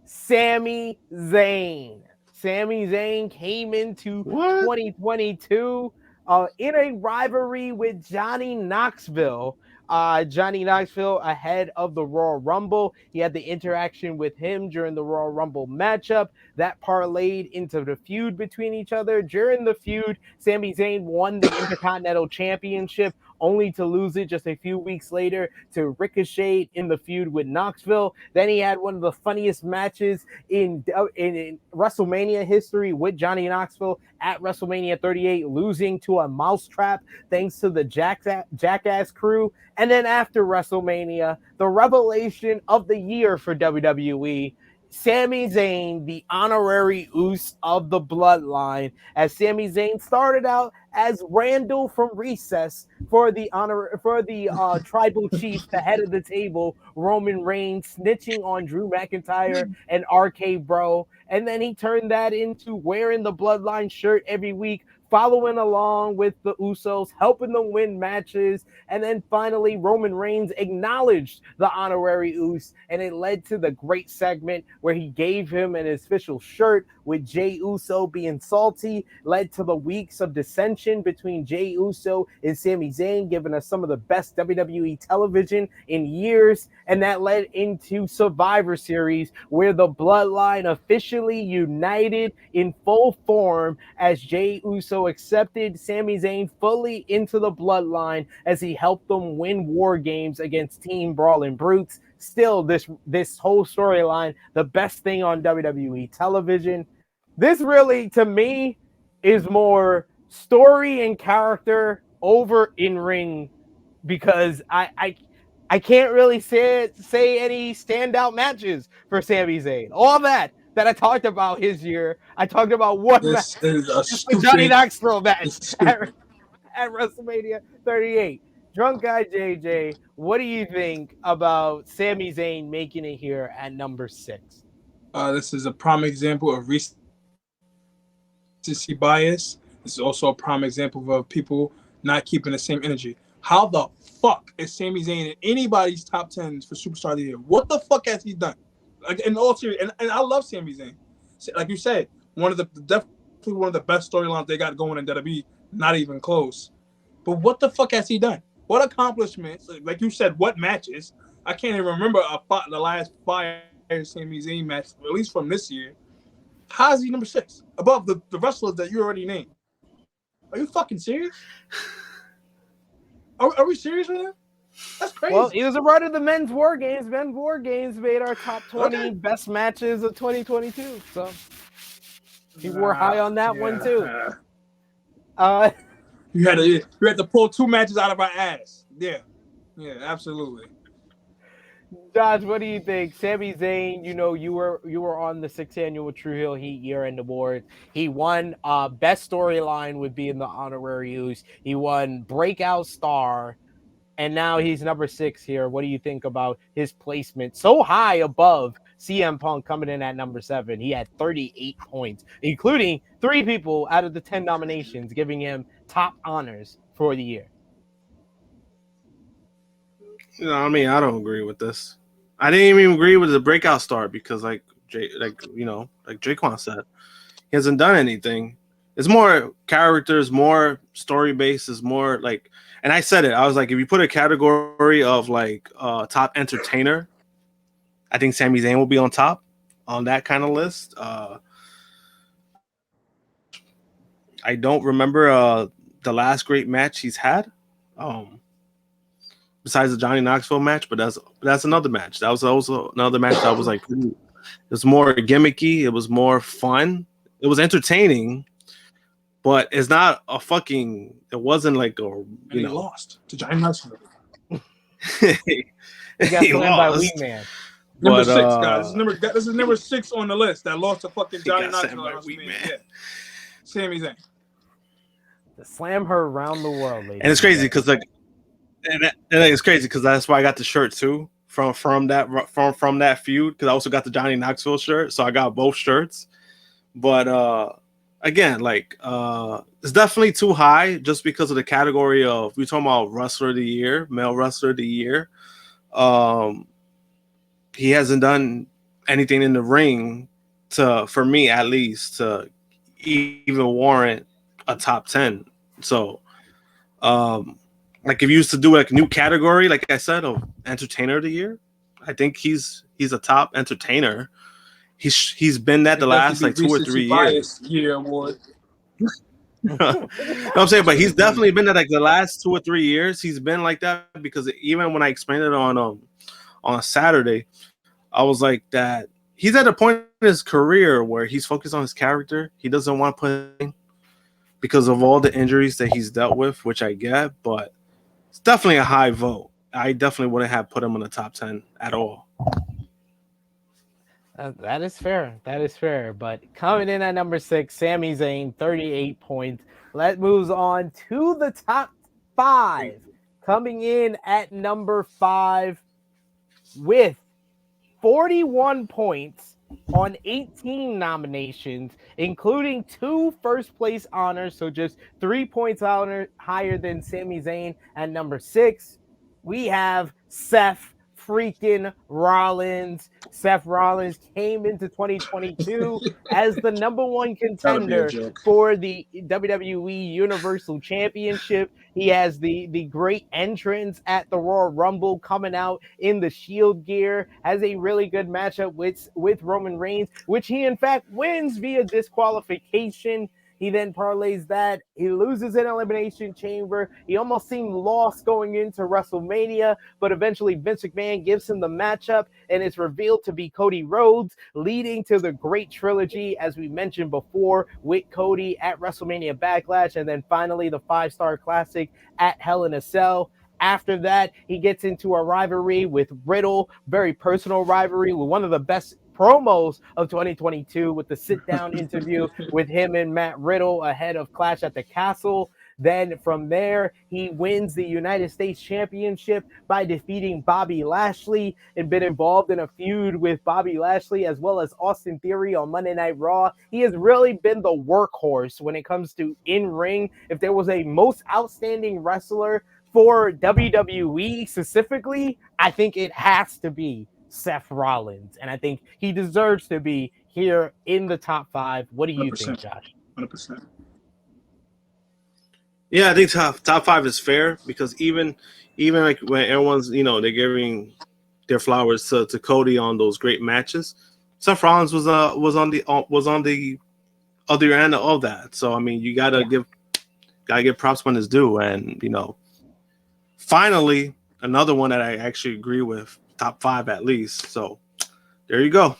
Sami Zayn. Sami Zayn came into 2022 in a rivalry with Johnny Knoxville. Johnny Knoxville ahead of the Royal Rumble. He had the interaction with him during the Royal Rumble matchup that parlayed into the feud between each other. During the feud, Sami Zayn won the Intercontinental Championship, only to lose it just a few weeks later to Ricochet in the feud with Knoxville. Then he had one of the funniest matches in WrestleMania history with Johnny Knoxville at WrestleMania 38, losing to a mousetrap thanks to the Jackass crew. And then after WrestleMania, the revelation of the year for WWE, Sami Zayn, the honorary Uso of the bloodline, as Sami Zayn started out as Randall from Recess for the tribal chief, the head of the table, Roman Reigns, snitching on Drew McIntyre and RK Bro, and then he turned that into wearing the bloodline shirt every week, following along with the Usos, helping them win matches, and then finally Roman Reigns acknowledged the honorary Uso, and it led to the great segment where he gave him an official shirt with Jey Uso being salty, led to the weeks of dissension between Jey Uso and Sami Zayn, giving us some of the best WWE television in years, and that led into Survivor Series, where the bloodline officially united in full form as Jey Uso accepted Sami Zayn fully into the bloodline as he helped them win war games against Team Brawling Brutes. Still, this whole storyline, the best thing on WWE television. This really, to me, is more story and character over in-ring, because I can't really say any standout matches for Sami Zayn. All that I talked about his year, I talked about one This match, is a stupid Johnny Knoxville match stupid. at WrestleMania 38. Drunk Guy JJ, what do you think about Sami Zayn making it here at number 6? This is a prime example of recency bias. This is also a prime example of people not keeping the same energy. How the fuck is Sami Zayn in anybody's top 10s for Superstar of the Year? What the fuck has he done? Like, in all seriousness, and I love Sami Zayn. Like you said, definitely one of the best storylines they got going in WWE. Not even close. But what the fuck has he done? What accomplishments? Like you said, what matches? I can't even remember the last 5 Sami Zayn match, at least from this year. How is he number 6 above the wrestlers that you already named? Are you fucking serious? Are we serious with him? That's crazy. Well, he was a part of the Men's War Games. Men's War Games made our top 20 best matches of 2022. So people were high on that one too. You had to pull 2 matches out of our ass. Yeah, absolutely. Josh, what do you think? Sami Zayn, you were on the 6th annual Tru Heel Heat year-end award. He won best storyline with being the honorary Uso. He won breakout star, and now he's number 6 here. What do you think about his placement so high above CM Punk coming in at number 7? He had 38 points, including 3 people out of the 10 nominations, giving him top honors for the year. I mean, I don't agree with this. I didn't even agree with the breakout star because, like Jaquan said, he hasn't done anything. It's more characters, more story based, is more like, and I said it. I was like, if you put a category of like top entertainer, I think Sami Zayn will be on top on that kind of list. I don't remember the last great match he's had. Besides the Johnny Knoxville match, but that's another match. That was also another match that was like it was more gimmicky, it was more fun, it was entertaining, but it's not a fucking. It wasn't like he lost to Johnny Knoxville. He got slammed by Wee Man. Number 6, guys. This is number 6 on the list that lost to fucking Johnny Knoxville. Yeah. Sami Zayn. To slam her around the world, ladies. And it's crazy because it's crazy because that's why I got the shirt too from that feud, because I also got the Johnny Knoxville shirt, so I got both shirts. But again, like it's definitely too high just because of the category of, we're talking about wrestler of the year, male wrestler of the year. He hasn't done anything in the ring for me at least, to even warrant a top 10. So like if you used to do like a new category, like I said, of entertainer of the year, I think he's a top entertainer. He's been that the last like 2 or 3 years. Year award. I'm saying, but he's definitely been that like the last 2 or 3 years. He's been like that, because even when I explained it on a Saturday, I was like that he's at a point in his career where he's focused on his character. He doesn't want to put in, because of all the injuries that he's dealt with, which I get, but it's definitely a high vote. I definitely wouldn't have put him in the top 10 at all. That is fair. That is fair. But coming in at number 6, Sami Zayn, 38 points. Let's move on to the top 5. Coming in at number 5 with 41 points on 18 nominations, including 2 first-place honors, so just 3 points higher than Sami Zayn at number 6. We have Seth freaking Rollins. Seth Rollins came into 2022 as the number 1 contender for the WWE Universal Championship. He has the great entrance at the Royal Rumble, coming out in the Shield gear, has a really good matchup with Roman Reigns, which he in fact wins via disqualification. He then parlays that. He loses in Elimination Chamber. He almost seemed lost going into WrestleMania, but eventually Vince McMahon gives him the matchup, and it's revealed to be Cody Rhodes, leading to the great trilogy, as we mentioned before, with Cody at WrestleMania Backlash, and then finally the 5-Star Classic at Hell in a Cell. After that, he gets into a rivalry with Riddle, very personal rivalry, with one of the best promos of 2022 with the sit-down interview with him and Matt Riddle ahead of Clash at the Castle. Then from there, he wins the United States Championship by defeating Bobby Lashley, and been involved in a feud with Bobby Lashley as well as Austin Theory on Monday Night Raw. He has really been the workhorse when it comes to in-ring. If there was a most outstanding wrestler for WWE specifically, I think it has to be Seth Rollins, and I think he deserves to be here in the top 5. What do you think, Josh? 100%. Yeah, I think top 5 is fair, because even like when everyone's, they're giving their flowers to Cody on those great matches, Seth Rollins was on the other end of that. So I mean, you gotta give props when it's due, and finally another one that I actually agree with. Top 5 at least. So there you go.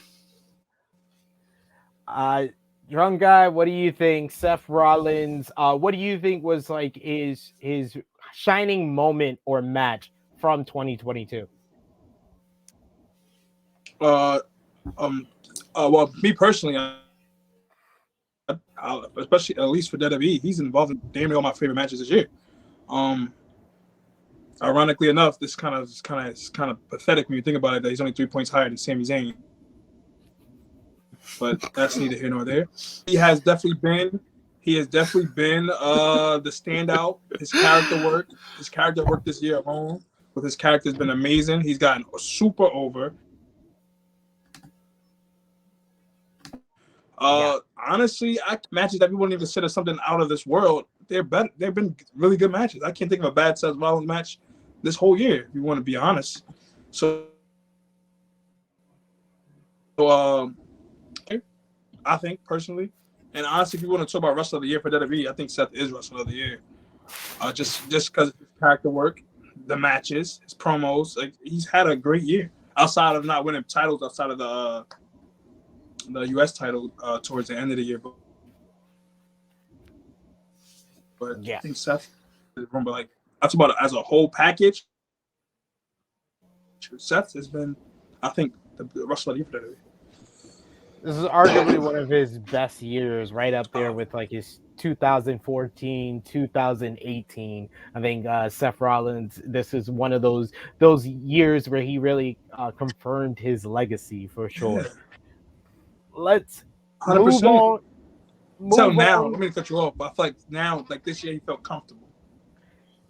Young guy, what do you think? Seth Rollins, what do you think was like his shining moment or match from 2022? Well, me personally, especially at least for WWE, he's involved in damn near all my favorite matches this year. Ironically enough, this kind of pathetic when you think about it, that he's only 3 points higher than Sami Zayn. But that's neither here nor there. He has definitely been the standout. His character work this year alone with his character has been amazing. He's gotten super over. Honestly, matches that people wouldn't even consider something out of this world, they're better. They've been really good matches. I can't think of a bad Seth Rollins match this whole year, if you want to be honest. So I think personally, And honestly, if you want to talk about Wrestler of the Year for WWE, I think Seth is Wrestler of the Year. Just because of his character work, the matches, his promos, like he's had a great year. Outside of not winning titles, outside of the U.S. title towards the end of the year, but Yeah. I think Seth is wrong. But like that's about it as a whole package. Seth has been, I think, the Wrestler of the Year for WWE. This is arguably one of his best years, right up there with like his 2014, 2018. I think Seth Rollins. This is one of those years where he really confirmed his legacy for sure. Yeah. Let's 100%. move on. So now, let me cut you off, but I feel like now, like this year, he felt comfortable.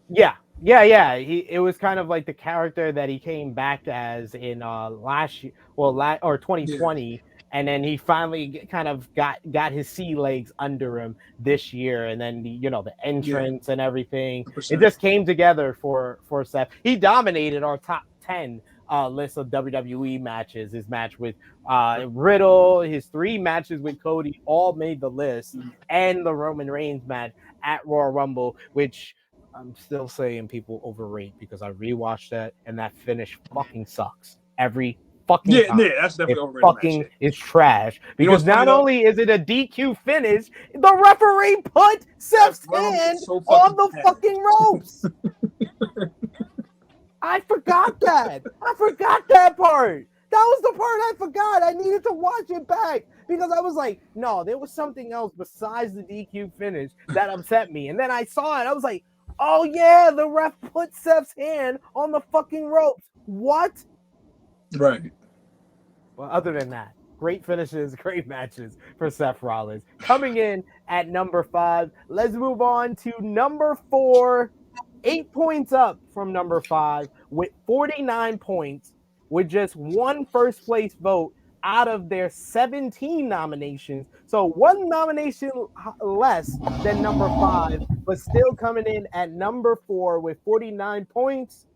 Yeah. It was kind of like the character that he came back as in last year, or 2020. Yeah. And then he finally kind of got his sea legs under him this year, and then the entrance and everything. 100%. It just came together for Seth. He dominated our top 10 list of WWE matches. His match with Riddle, his 3 matches with Cody, all made the list, and the Roman Reigns match at Royal Rumble, which I'm still saying people overrate because I rewatched that and that finish fucking sucks every fucking time. Yeah, that's definitely overrated. Fucking is trash because not only is it a DQ finish, the referee put Seth's hand on the fucking ropes. I forgot that. I forgot that part. That was the part I forgot. I needed to watch it back because I was like, no, there was something else besides the DQ finish that upset me. And then I saw it. I was like, oh yeah, the ref put Seth's hand on the fucking ropes. What? Right. Well, other than that, great finishes, great matches for Seth Rollins. Coming in at number 5, let's move on to number 4. 8 points up from number 5 with 49 points, with just 1 first place vote out of their 17 nominations. So 1 nomination less than number 5, but still coming in at number 4 with 49 points.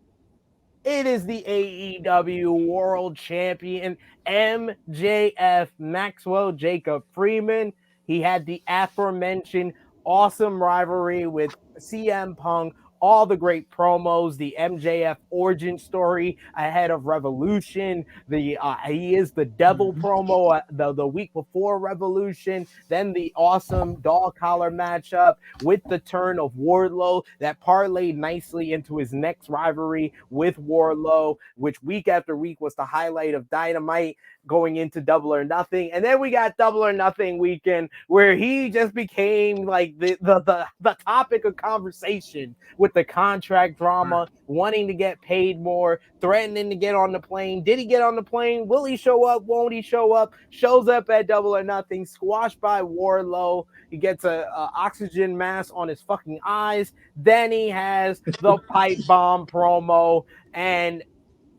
It is the AEW World Champion, MJF, Maxwell Jacob Freeman. He had the aforementioned awesome rivalry with CM Punk, all the great promos, the MJF origin story ahead of Revolution. He is the devil promo the week before Revolution. Then the awesome dog collar matchup with the turn of Wardlow that parlayed nicely into his next rivalry with Wardlow, which week after week was the highlight of Dynamite going into Double or Nothing. And then we got Double or Nothing weekend where he just became like the topic of conversation with the contract drama, wanting to get paid more, threatening to get on the plane. Did he get on the plane? Will he show up? Won't he show up? Shows up at Double or Nothing, squashed by Wardlow. He gets a oxygen mask on his fucking eyes. Then he has the pipe bomb promo. And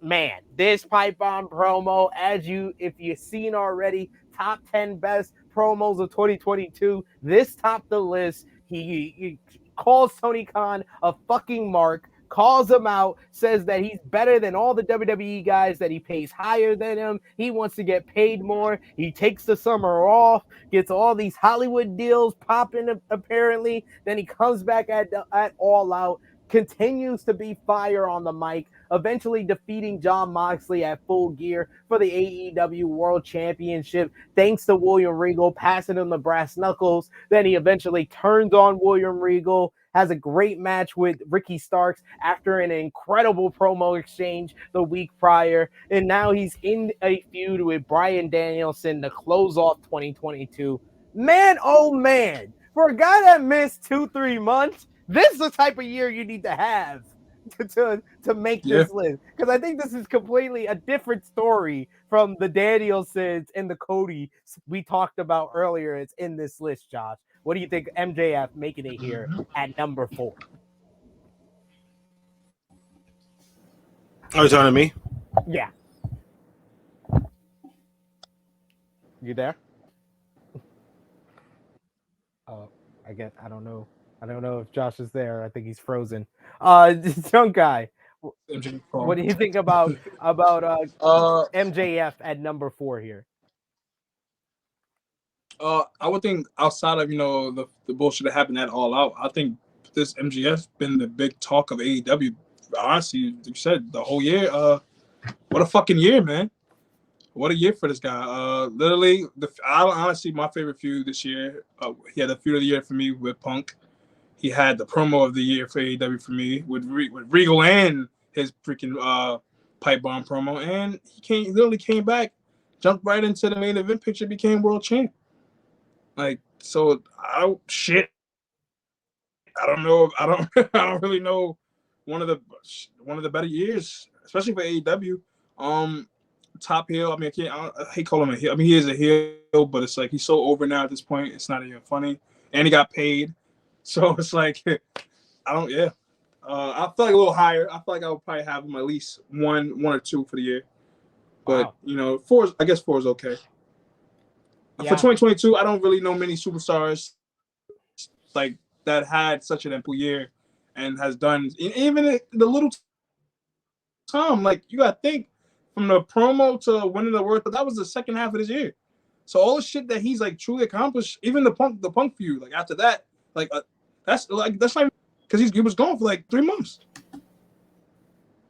man, this pipe bomb promo, if you've seen already, top 10 best promos of 2022, this topped the list. He calls Tony Khan a fucking mark, calls him out, says that he's better than all the WWE guys, that he pays higher than him. He wants to get paid more. He takes the summer off, gets all these Hollywood deals popping apparently. Then he comes back at All Out, continues to be fire on the mic, eventually defeating Jon Moxley at Full Gear for the AEW World Championship, thanks to William Regal passing him the brass knuckles. Then he eventually turns on William Regal, has a great match with Ricky Starks after an incredible promo exchange the week prior, and now he's in a feud with Bryan Danielson to close off 2022. Man, oh man, for a guy that missed 2-3 months, this is the type of year you need to have to make this list, because I think this is completely a different story from the Danielsons and the Cody we talked about earlier. It's in this list, Josh. What do you think MJF making it here at number 4? Are you talking to me? Yeah. You there? I guess I don't know if Josh is there. I think he's frozen. Young guy, what do you think about MJF at number 4 here? I would think outside of the bullshit that happened at All Out, I think this MGF been the big talk of AEW. Honestly, you said the whole year. What a fucking year, man! What a year for this guy. Literally, honestly, my favorite feud this year. He had the feud of the year for me with Punk. He had the promo of the year for AEW for me with Regal and his freaking pipe bomb promo, and he literally came back, jumped right into the main event picture, became world champ. Like, so shit. I don't know. I don't. I don't really know. One of the better years, especially for AEW. Top heel. I mean, I hate calling him a heel. I mean, he is a heel, but it's like he's so over now at this point. It's not even funny, and he got paid, so it's like I don't. Yeah, I feel like a little higher. I feel like I would probably have him at least one or two for the year. But Wow. four. I guess 4 is okay. For Yeah. 2022, I don't really know many superstars like that had such an ample year and has done even the little time. Like, you got to think from the promo to winning the world, but that was the second half of this year. So all the shit that he's like truly accomplished, even the punk feud, like after that, like that's not because he was gone for like 3 months.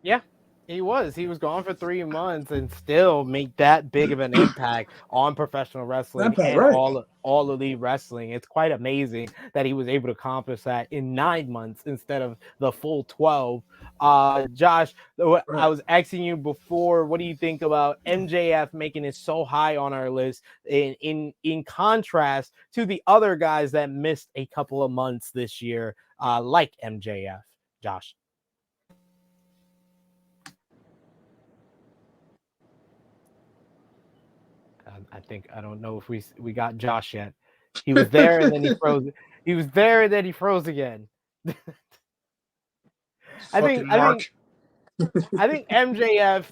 Yeah, he was. He was gone for 3 months and still make that big of an impact on professional wrestling and Right. all elite wrestling. It's quite amazing that he was able to accomplish that in 9 months instead of the full 12. Josh, I was asking you before, what do you think about MJF making it so high on our list in contrast to the other guys that missed a couple of months this year, like MJF? Josh. I don't know if we got Josh yet. He was there and then he froze. He was there and then he froze again. I think MJF.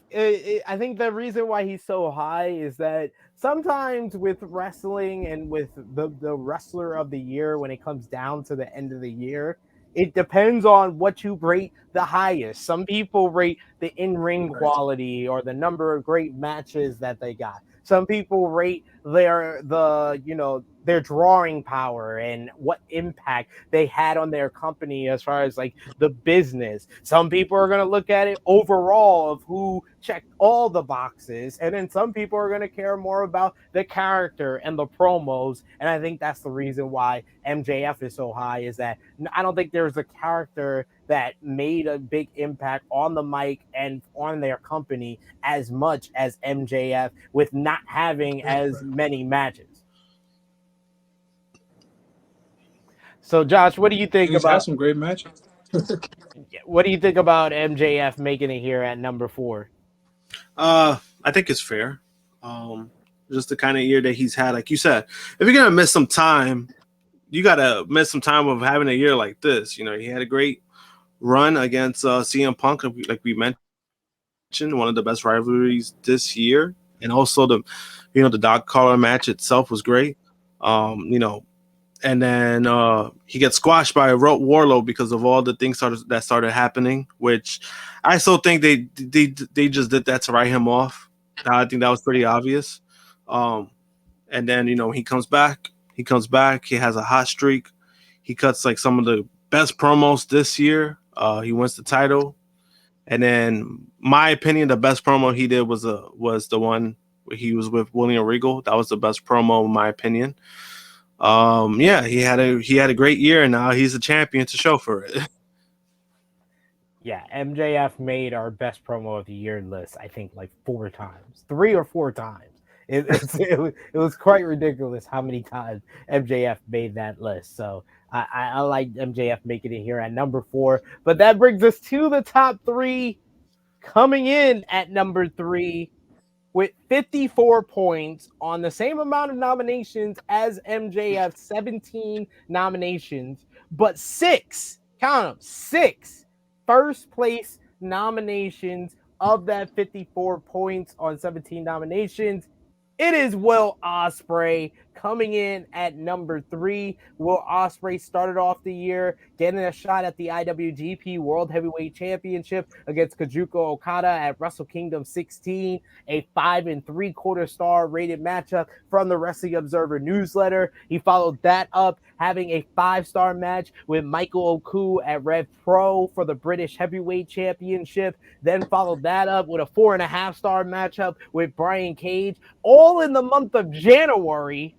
I think the reason why he's so high is that sometimes with wrestling and with the wrestler of the year, when it comes down to the end of the year, it depends on what you rate the highest. Some people rate the in-ring quality or the number of great matches that they got. Some people rate their drawing power and what impact they had on their company as far as like the business. Some people are going to look at it overall of who checked all the boxes, and then some people are going to care more about the character and the promos. And I think that's the reason why MJF is so high, is that I don't think there's a character that made a big impact on the mic and on their company as much as MJF, with not having as many matches. So, Josh, what do you think He's about? had some great matches. What do you think about MJF making it here at number 4? I think it's fair. Just the kind of year that he's had, like you said, if you're gonna miss some time, you gotta miss some time of having a year like this. You know, he had a great run against CM Punk, like we mentioned, one of the best rivalries this year, and also the dog collar match itself was great. And then he gets squashed by Warlow because of all the things that started happening, which I still think they just did that to write him off. I think that was pretty obvious. And then he comes back. He has a hot streak. He cuts like some of the best promos this year. He wins the title. And then, my opinion, the best promo he did was the one where he was with William Regal. That was the best promo, in my opinion. He had a great year, and now he's a champion to show for it. Yeah, MJF made our best promo of the year list, I think, like 4 times, 3 or 4 times. It was quite ridiculous how many times MJF made that list. So I like MJF making it here at number 4. But that brings us to the top 3. Coming in at number 3 with 54 points on the same amount of nominations as MJF, 17 nominations, but 6, count them, 6 first place nominations of that 54 points on 17 nominations. It is Will Ospreay Coming in at number 3, Will Ospreay started off the year getting a shot at the IWGP World Heavyweight Championship against Kazuchika Okada at Wrestle Kingdom 16, a 5 3/4 star rated matchup from the Wrestling Observer newsletter. He followed that up having a 5-star match with Michael Oku at Rev Pro for the British Heavyweight Championship. Then followed that up with a 4.5-star matchup with Brian Cage, all in the month of January.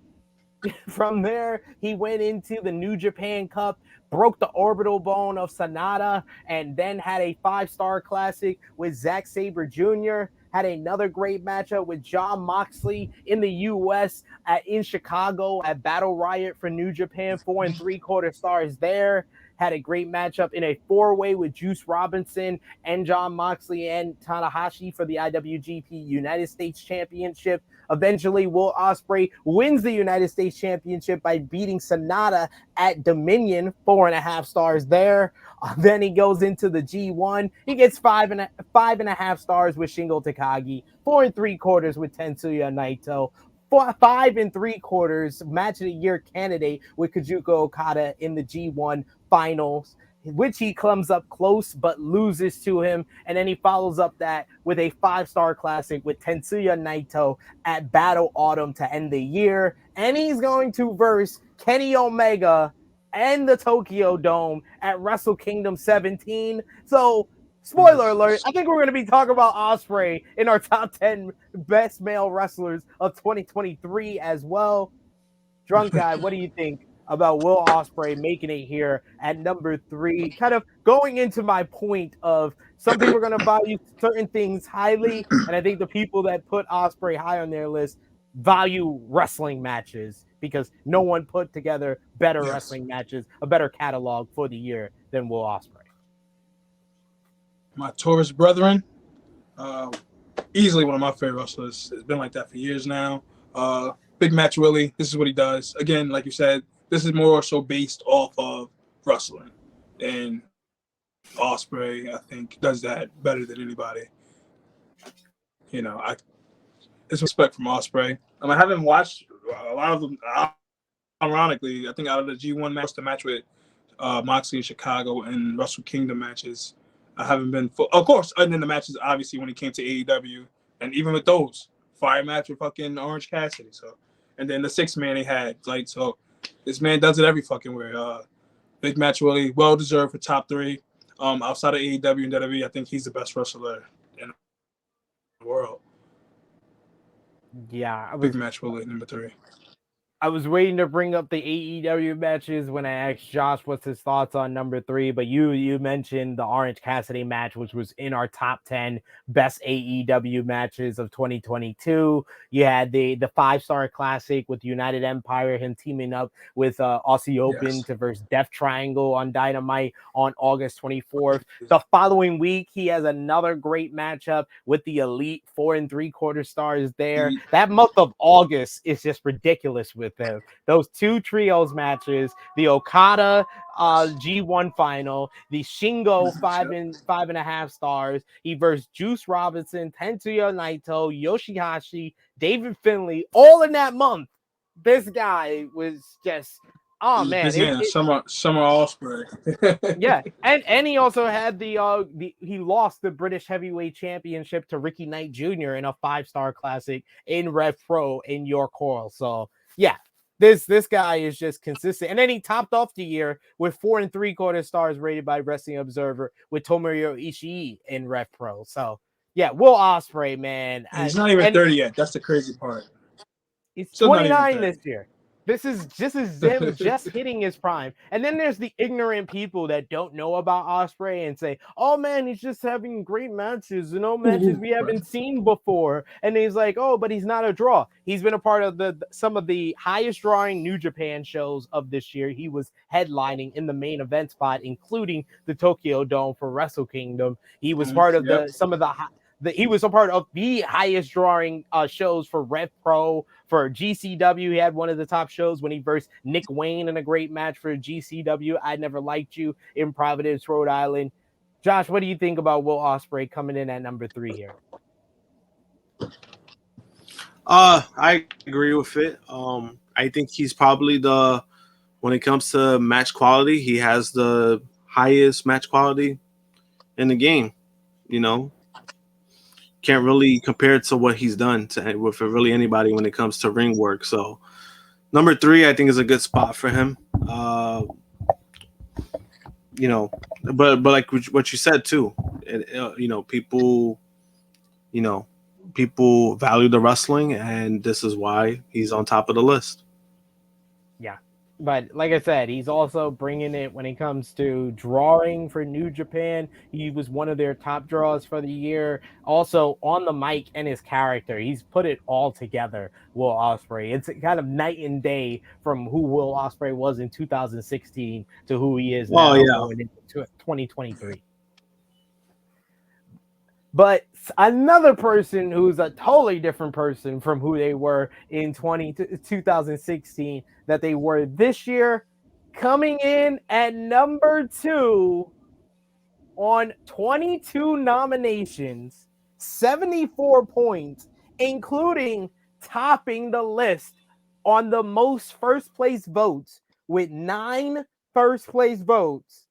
From there, he went into the New Japan Cup, broke the orbital bone of Sonata, and then had a 5-star classic with Zack Sabre Jr., had another great matchup with Jon Moxley in the U.S. in Chicago at Battle Riot for New Japan, 4 3/4 stars there. Had a great matchup in a 4-way with Juice Robinson and Jon Moxley and Tanahashi for the IWGP United States Championship. Eventually, Will Ospreay wins the United States Championship by beating Sonata at Dominion, 4.5 stars there. Then he goes into the G1. He gets 5.5 stars with Shingo Takagi, 4 3/4 with Tetsuya Naito, 5 3/4 match of the year candidate with Kazuchika Okada in the G1 finals, which he comes up close but loses to him. And then he follows up that with a 5-star classic with Tetsuya Naito at Battle Autumn to end the year. And he's going to verse Kenny Omega and the Tokyo Dome at Wrestle Kingdom 17. So, spoiler alert, I think we're going to be talking about Ospreay in our top 10 best male wrestlers of 2023 as well. Drunk Guy, what do you think about Will Ospreay making it here at number 3? Kind of going into my point of some people are going to value certain things highly, and I think the people that put Ospreay high on their list value wrestling matches because no one put together better wrestling matches, a better catalog for the year than Will Ospreay. My Taurus brethren, easily one of my favorite wrestlers. It's been like that for years now. Big Match Willie, this is what he does. Again, like you said, this is more so based off of wrestling. And Ospreay, I think, does that better than anybody. You know, it's respect from Ospreay. I haven't watched a lot of them. Ironically, I think out of the G1 match, the match with Moxley in Chicago and Wrestle Kingdom matches, I haven't been full. Of course, and then the matches, obviously, when he came to AEW, and even with those, fire match with fucking Orange Cassidy. So, and then the 6-man he had, like, so this man does it every fucking way. Big Match Willie, well deserved for top 3. Outside of AEW and WWE, I think he's the best wrestler in the world. Yeah, Big Match Willie, number 3. I was waiting to bring up the AEW matches when I asked Josh what's his thoughts on number 3, but you mentioned the Orange Cassidy match, which was in our top 10 best AEW matches of 2022. You had the 5-star classic with United Empire, him teaming up with Aussie Open to verse Death Triangle on Dynamite on August 24th. The following week, he has another great matchup with the Elite, 4 3/4 stars there. That month of August is just ridiculous with them. Those 2 trios matches, the Okada G1 final, the Shingo 5.5 stars. He versed Juice Robinson, Tetsuya Naito, Yoshihashi, David Finlay, all in that month. This guy was just, oh man, Summer Ospreay. Yeah, and he also had he lost the British Heavyweight Championship to Ricky Knight Jr. in a 5-star classic in Rev Pro in York Hall. So yeah, this guy is just consistent. And then he topped off the year with 4 3/4 stars rated by Wrestling Observer with Tomohiro Ishii in Rev Pro. So yeah, Will Ospreay, man. He's not even 30 yet. That's the crazy part. He's 29 this year. This is him just hitting his prime. And then there's the ignorant people that don't know about Ospreay and say, oh man, he's just having great matches, matches we haven't seen before. And he's like, oh, but he's not a draw. He's been a part of some of the highest drawing New Japan shows of this year. He was headlining in the main event spot, including the Tokyo Dome for Wrestle Kingdom. He was part of he was a part of the highest drawing shows for Rev Pro, for GCW. He had one of the top shows when he versed Nick Wayne in a great match for GCW. I Never Liked You in Providence, Rhode Island. Josh, what do you think about Will Ospreay coming in at number 3 here? I agree with it. I I think he's probably when it comes to match quality, he has the highest match quality in the game. You know, can't really compare it to what he's done with really anybody when it comes to ring work. So number 3, I think, is a good spot for him. You know, but like what you said too, you know, people value the wrestling, and this is why he's on top of the list. Yeah. But like I said, he's also bringing it when it comes to drawing for New Japan. He was one of their top draws for the year. Also on the mic and his character, he's put it all together. Will Ospreay. It's kind of night and day from who Will Ospreay was in 2016 to who he is now going into 2023. But another person who's a totally different person from who they were in 2016 that they were this year, coming in at number 2 on 22 nominations, 74 points, including topping the list on the most first place votes with 9 first place votes.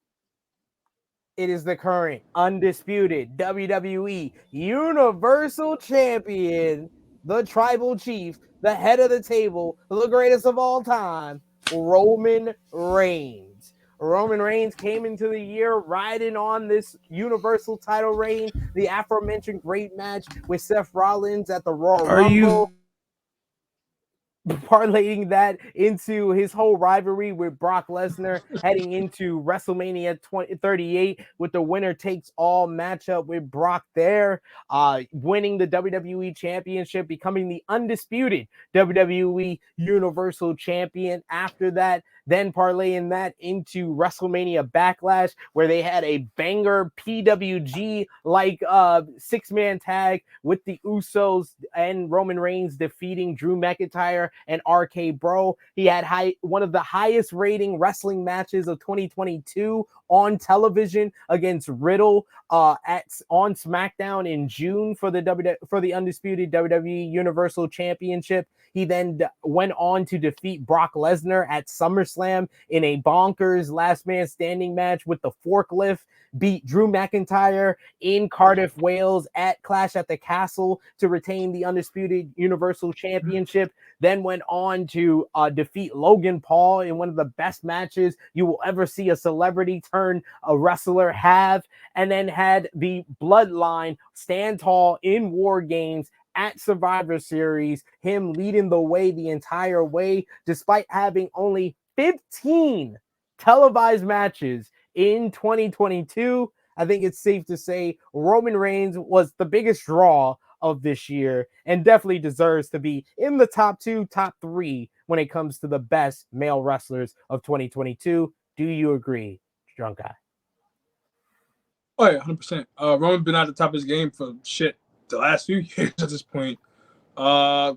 It is the current undisputed WWE Universal Champion, the Tribal Chief, the head of the table, the greatest of all time, Roman Reigns. Roman Reigns came into the year riding on this Universal title reign, the aforementioned great match with Seth Rollins at the Royal Rumble. Parlaying that into his whole rivalry with Brock Lesnar, heading into WrestleMania 38 with the winner takes all matchup with Brock there, winning the WWE Championship, becoming the undisputed WWE Universal Champion after that, then parlaying that into WrestleMania Backlash, where they had a banger PWG like 6-man tag with the Usos and Roman Reigns defeating Drew McIntyre and RK Bro. He had one of the highest rating wrestling matches of 2022 on television against Riddle on SmackDown in June for the undisputed WWE Universal Championship. He then went on to defeat Brock Lesnar at SummerSlam in a bonkers last man standing match with the forklift, beat Drew McIntyre in Cardiff, Wales at Clash at the Castle to retain the undisputed Universal Championship, then went on to defeat Logan Paul in one of the best matches you will ever see a celebrity turn a wrestler have, and then had the Bloodline stand tall in War Games at Survivor Series, him leading the way the entire way, despite having only 15 televised matches in 2022. I think it's safe to say Roman Reigns was the biggest draw of this year and definitely deserves to be in the top 2, top 3 when it comes to the best male wrestlers of 2022. Do you agree, Drunk Guy? Oh yeah, 100%. Roman been at the top of his game for the last few years at this point.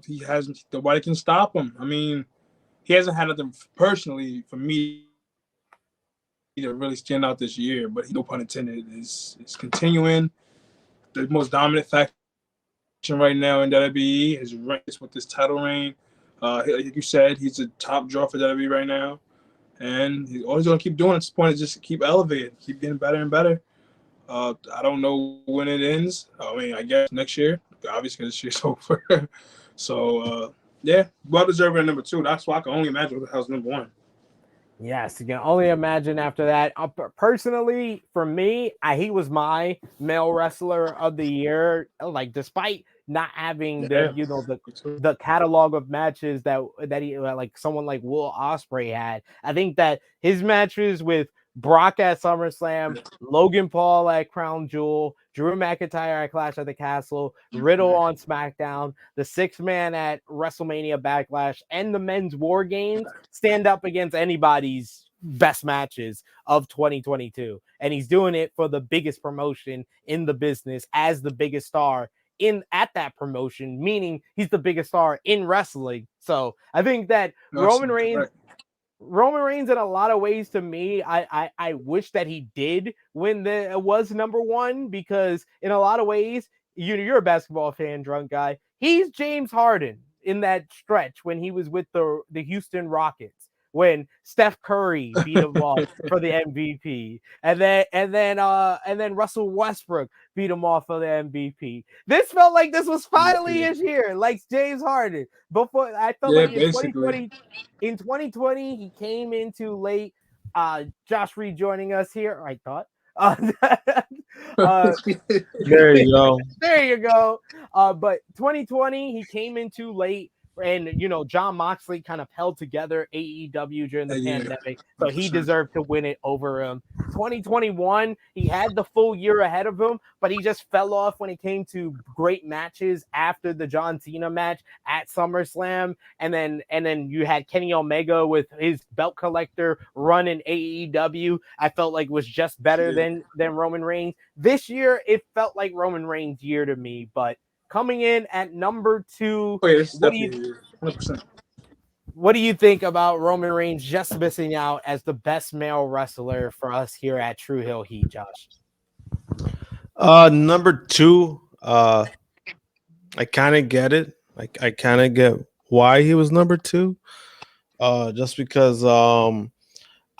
He hasn't. Nobody can stop him. I mean, he hasn't had nothing personally for me to really stand out this year, but no pun intended, is continuing the most dominant faction right now in WWE. His ranks with this title reign. Like you said, he's a top draw for WWE right now, and he's always going to keep doing it. At this point, is just keep elevating, keep getting better and better. I don't know when it ends. I mean, I guess next year. Obviously, this year's over. So, yeah, well deserved at number 2. That's why I can only imagine what the hell's number 1. Yes, you can only imagine after that. Personally, for me, he was my male wrestler of the year. Like, despite not having the catalog of matches that he like someone like Will Ospreay had, I think that his matches with Brock at SummerSlam, Logan Paul at Crown Jewel, Drew McIntyre at Clash at the Castle, Riddle on SmackDown, the 6-man at WrestleMania Backlash, and the men's War Games stand up against anybody's best matches of 2022. And he's doing it for the biggest promotion in the business as the biggest star at that promotion, meaning he's the biggest star in wrestling. So I think that Roman Reigns, in a lot of ways, to me, I wish that he did when was number 1, because in a lot of ways, you're a basketball fan, Drunk Guy. He's James Harden stretch when he was with the Houston Rockets, when Steph Curry beat him off for the MVP, and then Russell Westbrook beat him off for the MVP. This felt like this was finally his year, like James Harden. Before I felt like in 2020 he came in too late. Josh Reed joining us here, I thought. There you go. There you go. But 2020 he came in too late. And Jon Moxley kind of held together AEW during the pandemic, so he deserved to win it over him. 2021, he had the full year ahead of him, but he just fell off when it came to great matches after the John Cena match at SummerSlam, and then you had Kenny Omega with his belt collector run in AEW. I felt like was just better than Roman Reigns. This year, it felt like Roman Reigns' year to me, but. Coming in at number 2, what do you think about Roman Reigns just missing out as the best male wrestler for us here at Tru Heel Heat, Josh? Number 2, I kind of get it. I kind of get why he was number 2. Just because I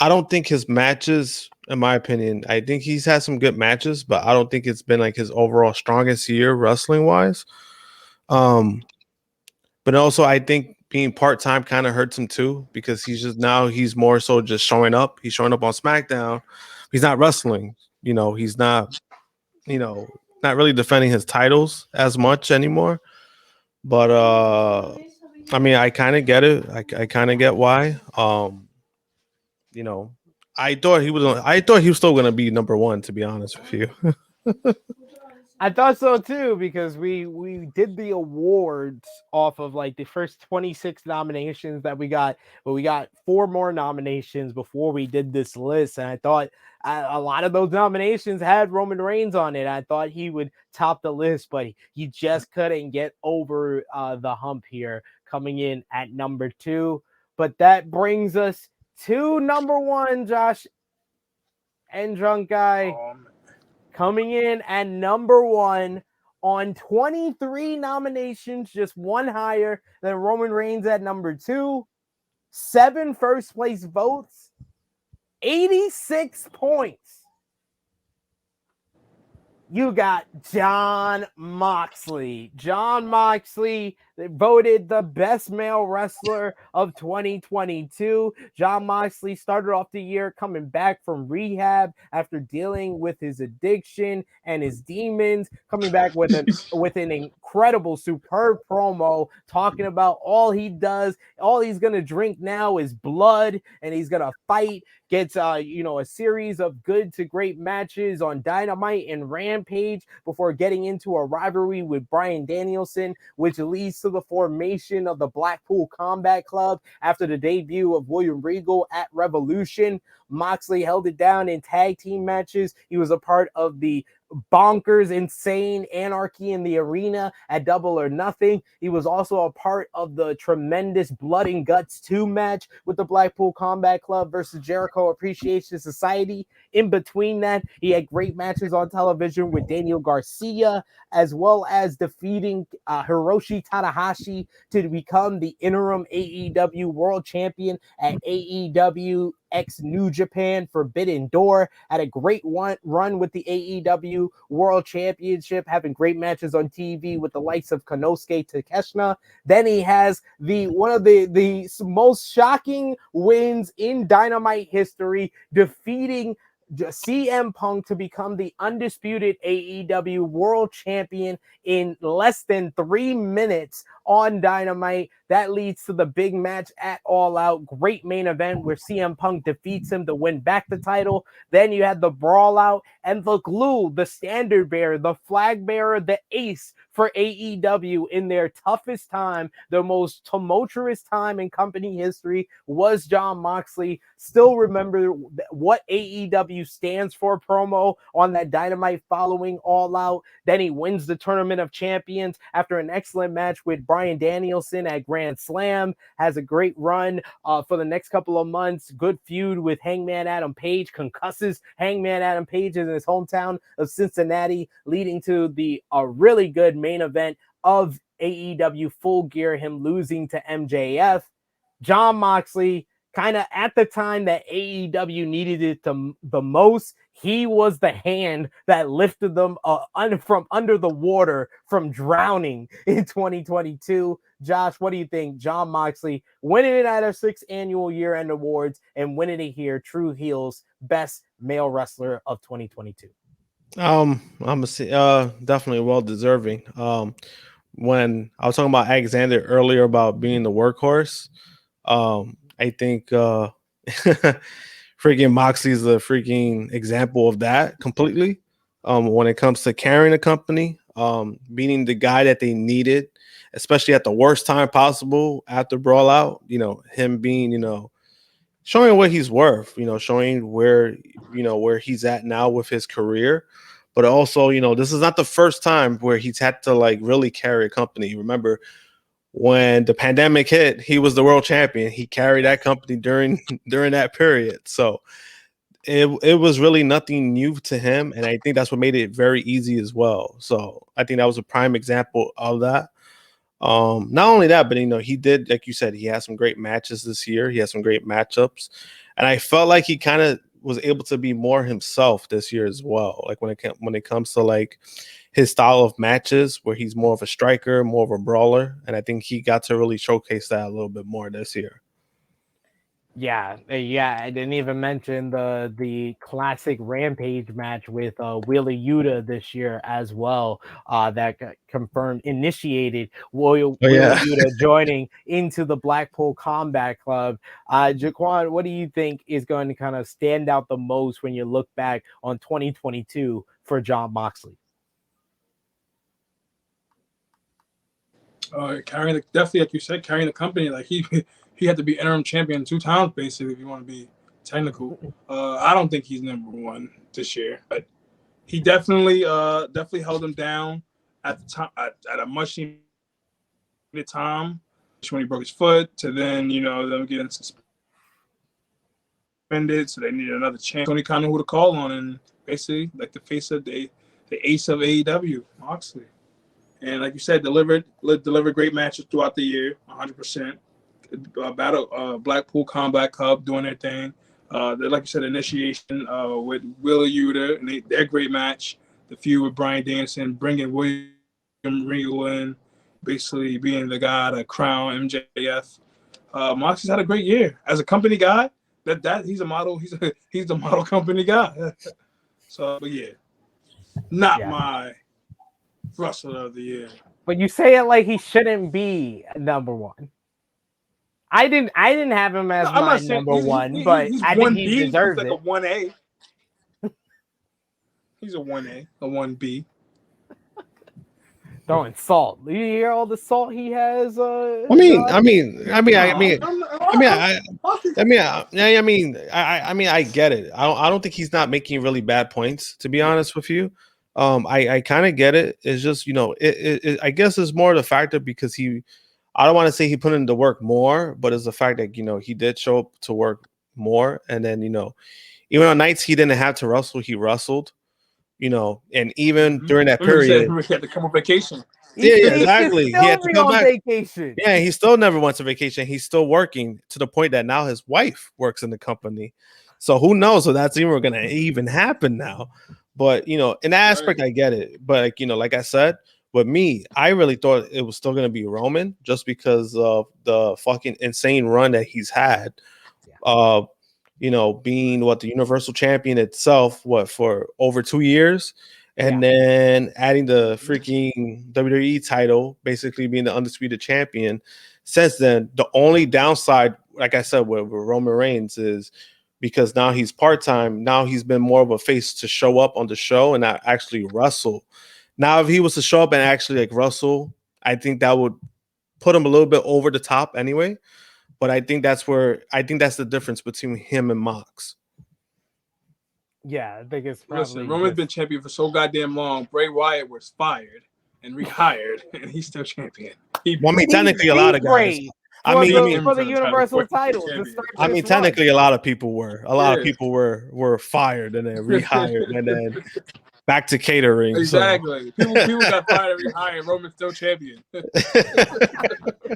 don't think his matches, in my opinion, I think he's had some good matches, but I don't think it's been like his overall strongest year wrestling wise. But also I think being part-time kind of hurts him too, because he's more so just showing up. He's showing up on SmackDown. He's not wrestling. He's not, not really defending his titles as much anymore. But I mean, I kind of get it. I kind of get why. I thought he was still gonna be number 1, to be honest with you. I thought so too, because we did the awards off of like the first 26 nominations that we got, but we got 4 more nominations before we did this list, and I thought a lot of those nominations had Roman Reigns on it. I thought he would top the list, but he just couldn't get over the hump here, coming in at number 2. But that brings us to number 1, Josh and Drunk Guy. Coming in at number 1 on 23 nominations, just 1 higher than Roman Reigns at number 2. 7 first place votes, 86 points. You got Jon Moxley. Jon Moxley voted the best male wrestler of 2022. Jon Moxley started off the year coming back from rehab after dealing with his addiction and his demons, coming back with an incredible, superb promo talking about all he does, all he's going to drink now is blood, and he's going to fight. Gets a series of good to great matches on Dynamite and Rampage before getting into a rivalry with Bryan Danielson, which leads to the formation of the Blackpool Combat Club after the debut of William Regal at Revolution. Moxley held it down in tag team matches. He was a part of the bonkers, insane anarchy in the arena at Double or Nothing. He was also a part of the tremendous Blood and Guts 2 match with the Blackpool Combat Club versus Jericho Appreciation Society. In between that, he had great matches on television with Daniel Garcia, as well as defeating Hiroshi Tanahashi to become the interim AEW World Champion at AEW X New Japan Forbidden Door. Had a great run with the AEW World Championship, having great matches on TV with the likes of Konosuke Takeshita. Then he has one of the most shocking wins in Dynamite history, defeating CM Punk to become the undisputed AEW World Champion in less than 3 minutes on Dynamite. That leads to the big match at All Out. Great main event where CM Punk defeats him to win back the title. Then you had the Brawl Out and the glue, the standard bearer, the flag bearer, the ace for AEW in their toughest time, the most tumultuous time in company history, was Jon Moxley. Still remember what AEW stands for promo on that Dynamite following All Out. Then he wins the Tournament of Champions after an excellent match with Bryan Danielson at Grand Slam. Has a great run for the next couple of months. Good feud with Hangman Adam Page. Concusses Hangman Adam Page in his hometown of Cincinnati, leading to the really good main event of AEW Full Gear, him losing to MJF. Jon Moxley, kind of at the time that AEW needed it the most, he was the hand that lifted them from under the water from drowning in 2022. Josh, what do you think? Jon Moxley winning it at our 6th annual year-end awards and winning it here, Tru Heel's best male wrestler of 2022. I'm gonna say definitely well deserving. When I was talking about Alexander earlier about being the workhorse, I think freaking Moxley's the freaking example of that completely. When it comes to carrying a company, being the guy that they needed, especially at the worst time possible after Brawl Out, him being, showing what he's worth, showing where he's at now with his career. But also, this is not the first time where he's had to like really carry a company. Remember, when the pandemic hit, he was the world champion. He carried that company during that period. So it was really nothing new to him. And I think that's what made it very easy as well. So I think that was a prime example of that. Not only that, but he did, like you said, he had some great matches this year. He had some great matchups. And I felt like he kind of was able to be more himself this year as well. Like when it comes to like his style of matches, where he's more of a striker, more of a brawler, and I think he got to really showcase that a little bit more this year. Yeah. I didn't even mention the classic Rampage match with Wheeler Yuta this year as well. That got confirmed, initiated Wheeler Yuta joining into the Blackpool Combat Club. Jaquan, what do you think is going to kind of stand out the most when you look back on 2022 for Jon Moxley? Definitely, like you said, carrying the company. Like he had to be interim champion 2 times, basically, if you want to be technical. I don't think he's number 1 this year, but he definitely held him down at the time, at a much needed time, when he broke his foot, to then them getting suspended, so they needed another chance. Only kind of who to call on, and basically like the face of the ace of AEW, Moxley. And like you said, delivered great matches throughout the year, 100%. Blackpool Combat Club doing their thing. Like you said, initiation with Wheeler Yuta, and their great match. The feud with Bryan Danielson, bringing William Regal in, basically being the guy to crown MJF. Moxley's had a great year as a company guy. That he's a model. He's the model company guy. So, but yeah, not my wrestler of the year. But you say it like he shouldn't be number 1. I didn't have him as my number 1, but I think he deserves it. He's like a 1A. He's a 1A, a 1B. Throwing salt. Do you hear all the salt he has? I get it. I don't think he's not making really bad points, to be honest with you. I kind of get it. It's just, I guess it's more the factor because I don't want to say he put in the work more, but it's the fact that, he did show up to work more. And then, even on nights he didn't have to wrestle, he wrestled, and even during that period. He had to come on vacation. Yeah, exactly. He had to come back. Vacation. Yeah, he still never went to vacation. He's still working to the point that now his wife works in the company. So who knows if that's even going to even happen now. But, in that aspect, I get it. But, like I said, with me, I really thought it was still going to be Roman just because of the fucking insane run that he's had. Being the Universal Champion itself, for over 2 years. And then adding the freaking WWE title, basically being the undisputed champion. Since then, the only downside, like I said, with Roman Reigns is because now he's part-time. Now he's been more of a face to show up on the show and not actually wrestle. Now, if he was to show up and actually wrestle, I think that would put him a little bit over the top anyway. But I think that's the difference between him and Mox. Yeah, I think it's probably. Listen, Roman's been champion for so goddamn long. Bray Wyatt was fired and rehired, and he's still champion. Technically, a lot of guys. For the Universal title. Technically, a lot of people were. A lot of people were fired and then rehired, and then Back to catering. Exactly. So. People got fired every high, and Roman's still champion.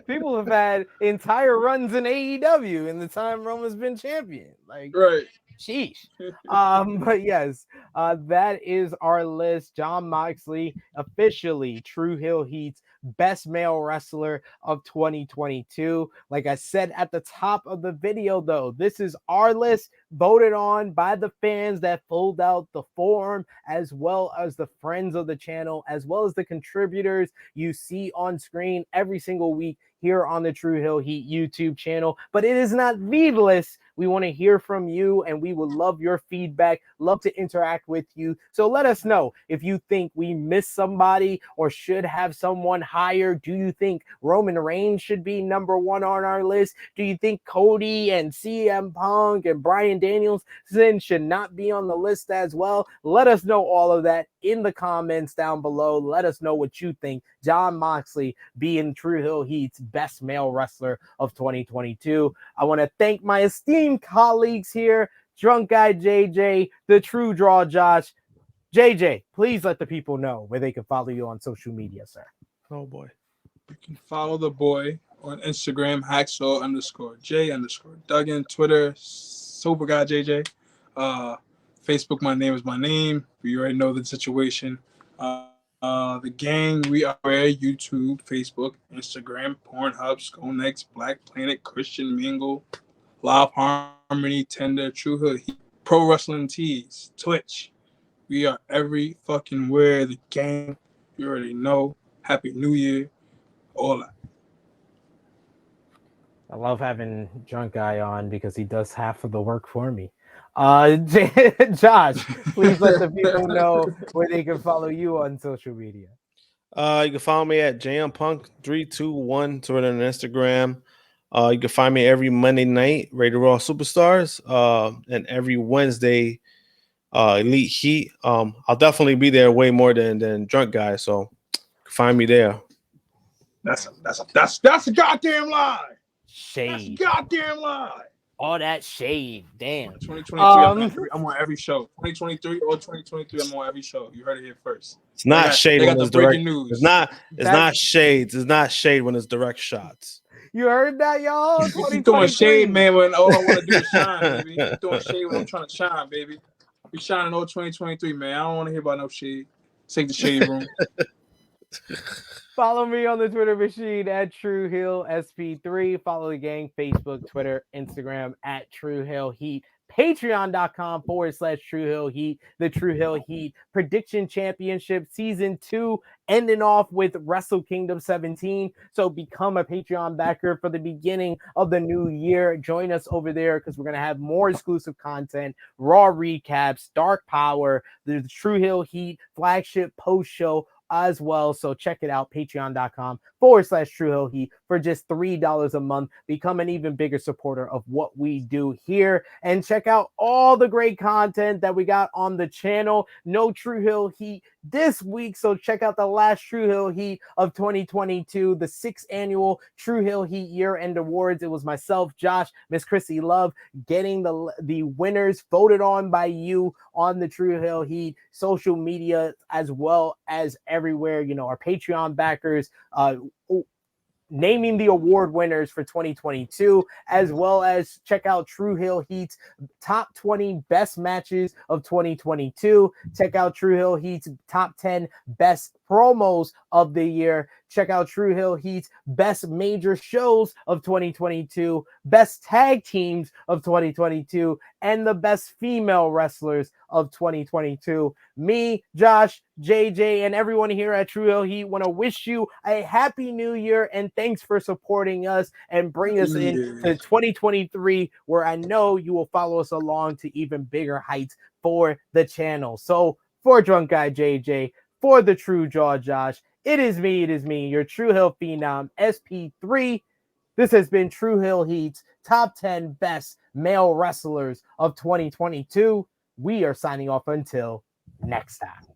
People have had entire runs in AEW in the time Roman's been champion. Like, right. Sheesh. But yes, that is our list. Jon Moxley, officially Tru Heel Heat's best male wrestler of 2022. Like I said at the top of the video, though, this is our list voted on by the fans that filled out the form, as well as the friends of the channel, as well as the contributors you see on screen every single week here on the Tru Heel Heat YouTube channel. But it is not the list. We want to hear from you, and we would love your feedback, love to interact with you. So let us know if you think we missed somebody or should have someone higher. Do you think Roman Reigns should be number one on our list? Do you think Cody and CM Punk and Bryan Danielson should not be on the list as well? Let us know all of that in the comments down below. Let us know what you think. Jon Moxley being Tru Heel Heat's best male wrestler of 2022. I want to thank my esteemed colleagues here, Drunk Guy JJ, the True Draw Josh. JJ, please let the people know where they can follow you on social media, sir. Oh boy. You can follow the boy on Instagram, hacksaw_J_Duggan, Twitter, Sober Guy JJ. Facebook, my name is my name. You already know the situation. The gang, we are YouTube, Facebook, Instagram, Pornhub, SkullNext, Black Planet, Christian Mingle, Live Harmony, Tender, Tru Heel Heat, Pro Wrestling Tees, Twitch. We are every fucking where. The gang, you already know. Happy New Year, all that. I love having Drunk Guy on because he does half of the work for me. Josh, please let the people know where they can follow you on social media. You can follow me at JMPunk321 Twitter and Instagram. You can find me every Monday night, Rated Raw Superstars, and every Wednesday, Elite Heat. I'll definitely be there way more than Drunk Guy, so you can find me there. That's a goddamn lie. Shade. That's a goddamn lie. All that shade, damn. 2023, I'm on every show. 2023 or 2023, I'm on every show. You heard it here first. It's not shade when it's direct news. It's not shades. It's not shade when it's direct shots. You heard that, y'all? You keep throwing shade, man, when all I want to do is shine, baby. You keep throwing shade when I'm trying to shine, baby. We shining all 2023, man. I don't want to hear about no shade. Take the shade room. Follow me on the Twitter machine at Tru Heel SP3. Follow the gang, Facebook, Twitter, Instagram at Tru Heel Heat. Patreon.com/Tru Heel Heat. The Tru Heel Heat Prediction Championship Season 2 ending off with Wrestle Kingdom 17. So become a Patreon backer for the beginning of the new year. Join us over there because we're going to have more exclusive content, Raw recaps, Dark Power, the Tru Heel Heat flagship post show as well. So check it out, patreon.com/Tru Heel Heat for just $3 a month. Become an even bigger supporter of what we do here and check out all the great content that we got on the channel. No Tru Heel Heat this week, so check out the last Tru Heel Heat of 2022, the 6th annual Tru Heel Heat year-end awards. It was myself, Josh, Miss Chrissy Love getting the winners voted on by you on the Tru Heel Heat social media, as well as everywhere. You know, our Patreon backers naming the award winners for 2022, as well as check out Tru Heel Heat's top 20 best matches of 2022. Check out Tru Heel Heat's top 10 best promos of the year. Check out Tru Heel Heat's best major shows of 2022, best tag teams of 2022, and the best female wrestlers of 2022. Me, Josh, JJ, and everyone here at Tru Heel Heat want to wish you a happy new year, and thanks for supporting us and bring us into 2023, where I know you will follow us along to even bigger heights for the channel. So for Drunk Guy JJ, for the True Jaw Josh, it is me, your Tru Heel Phenom, SP3. This has been Tru Heel Heat's top 10 best male wrestlers of 2022. We are signing off until next time.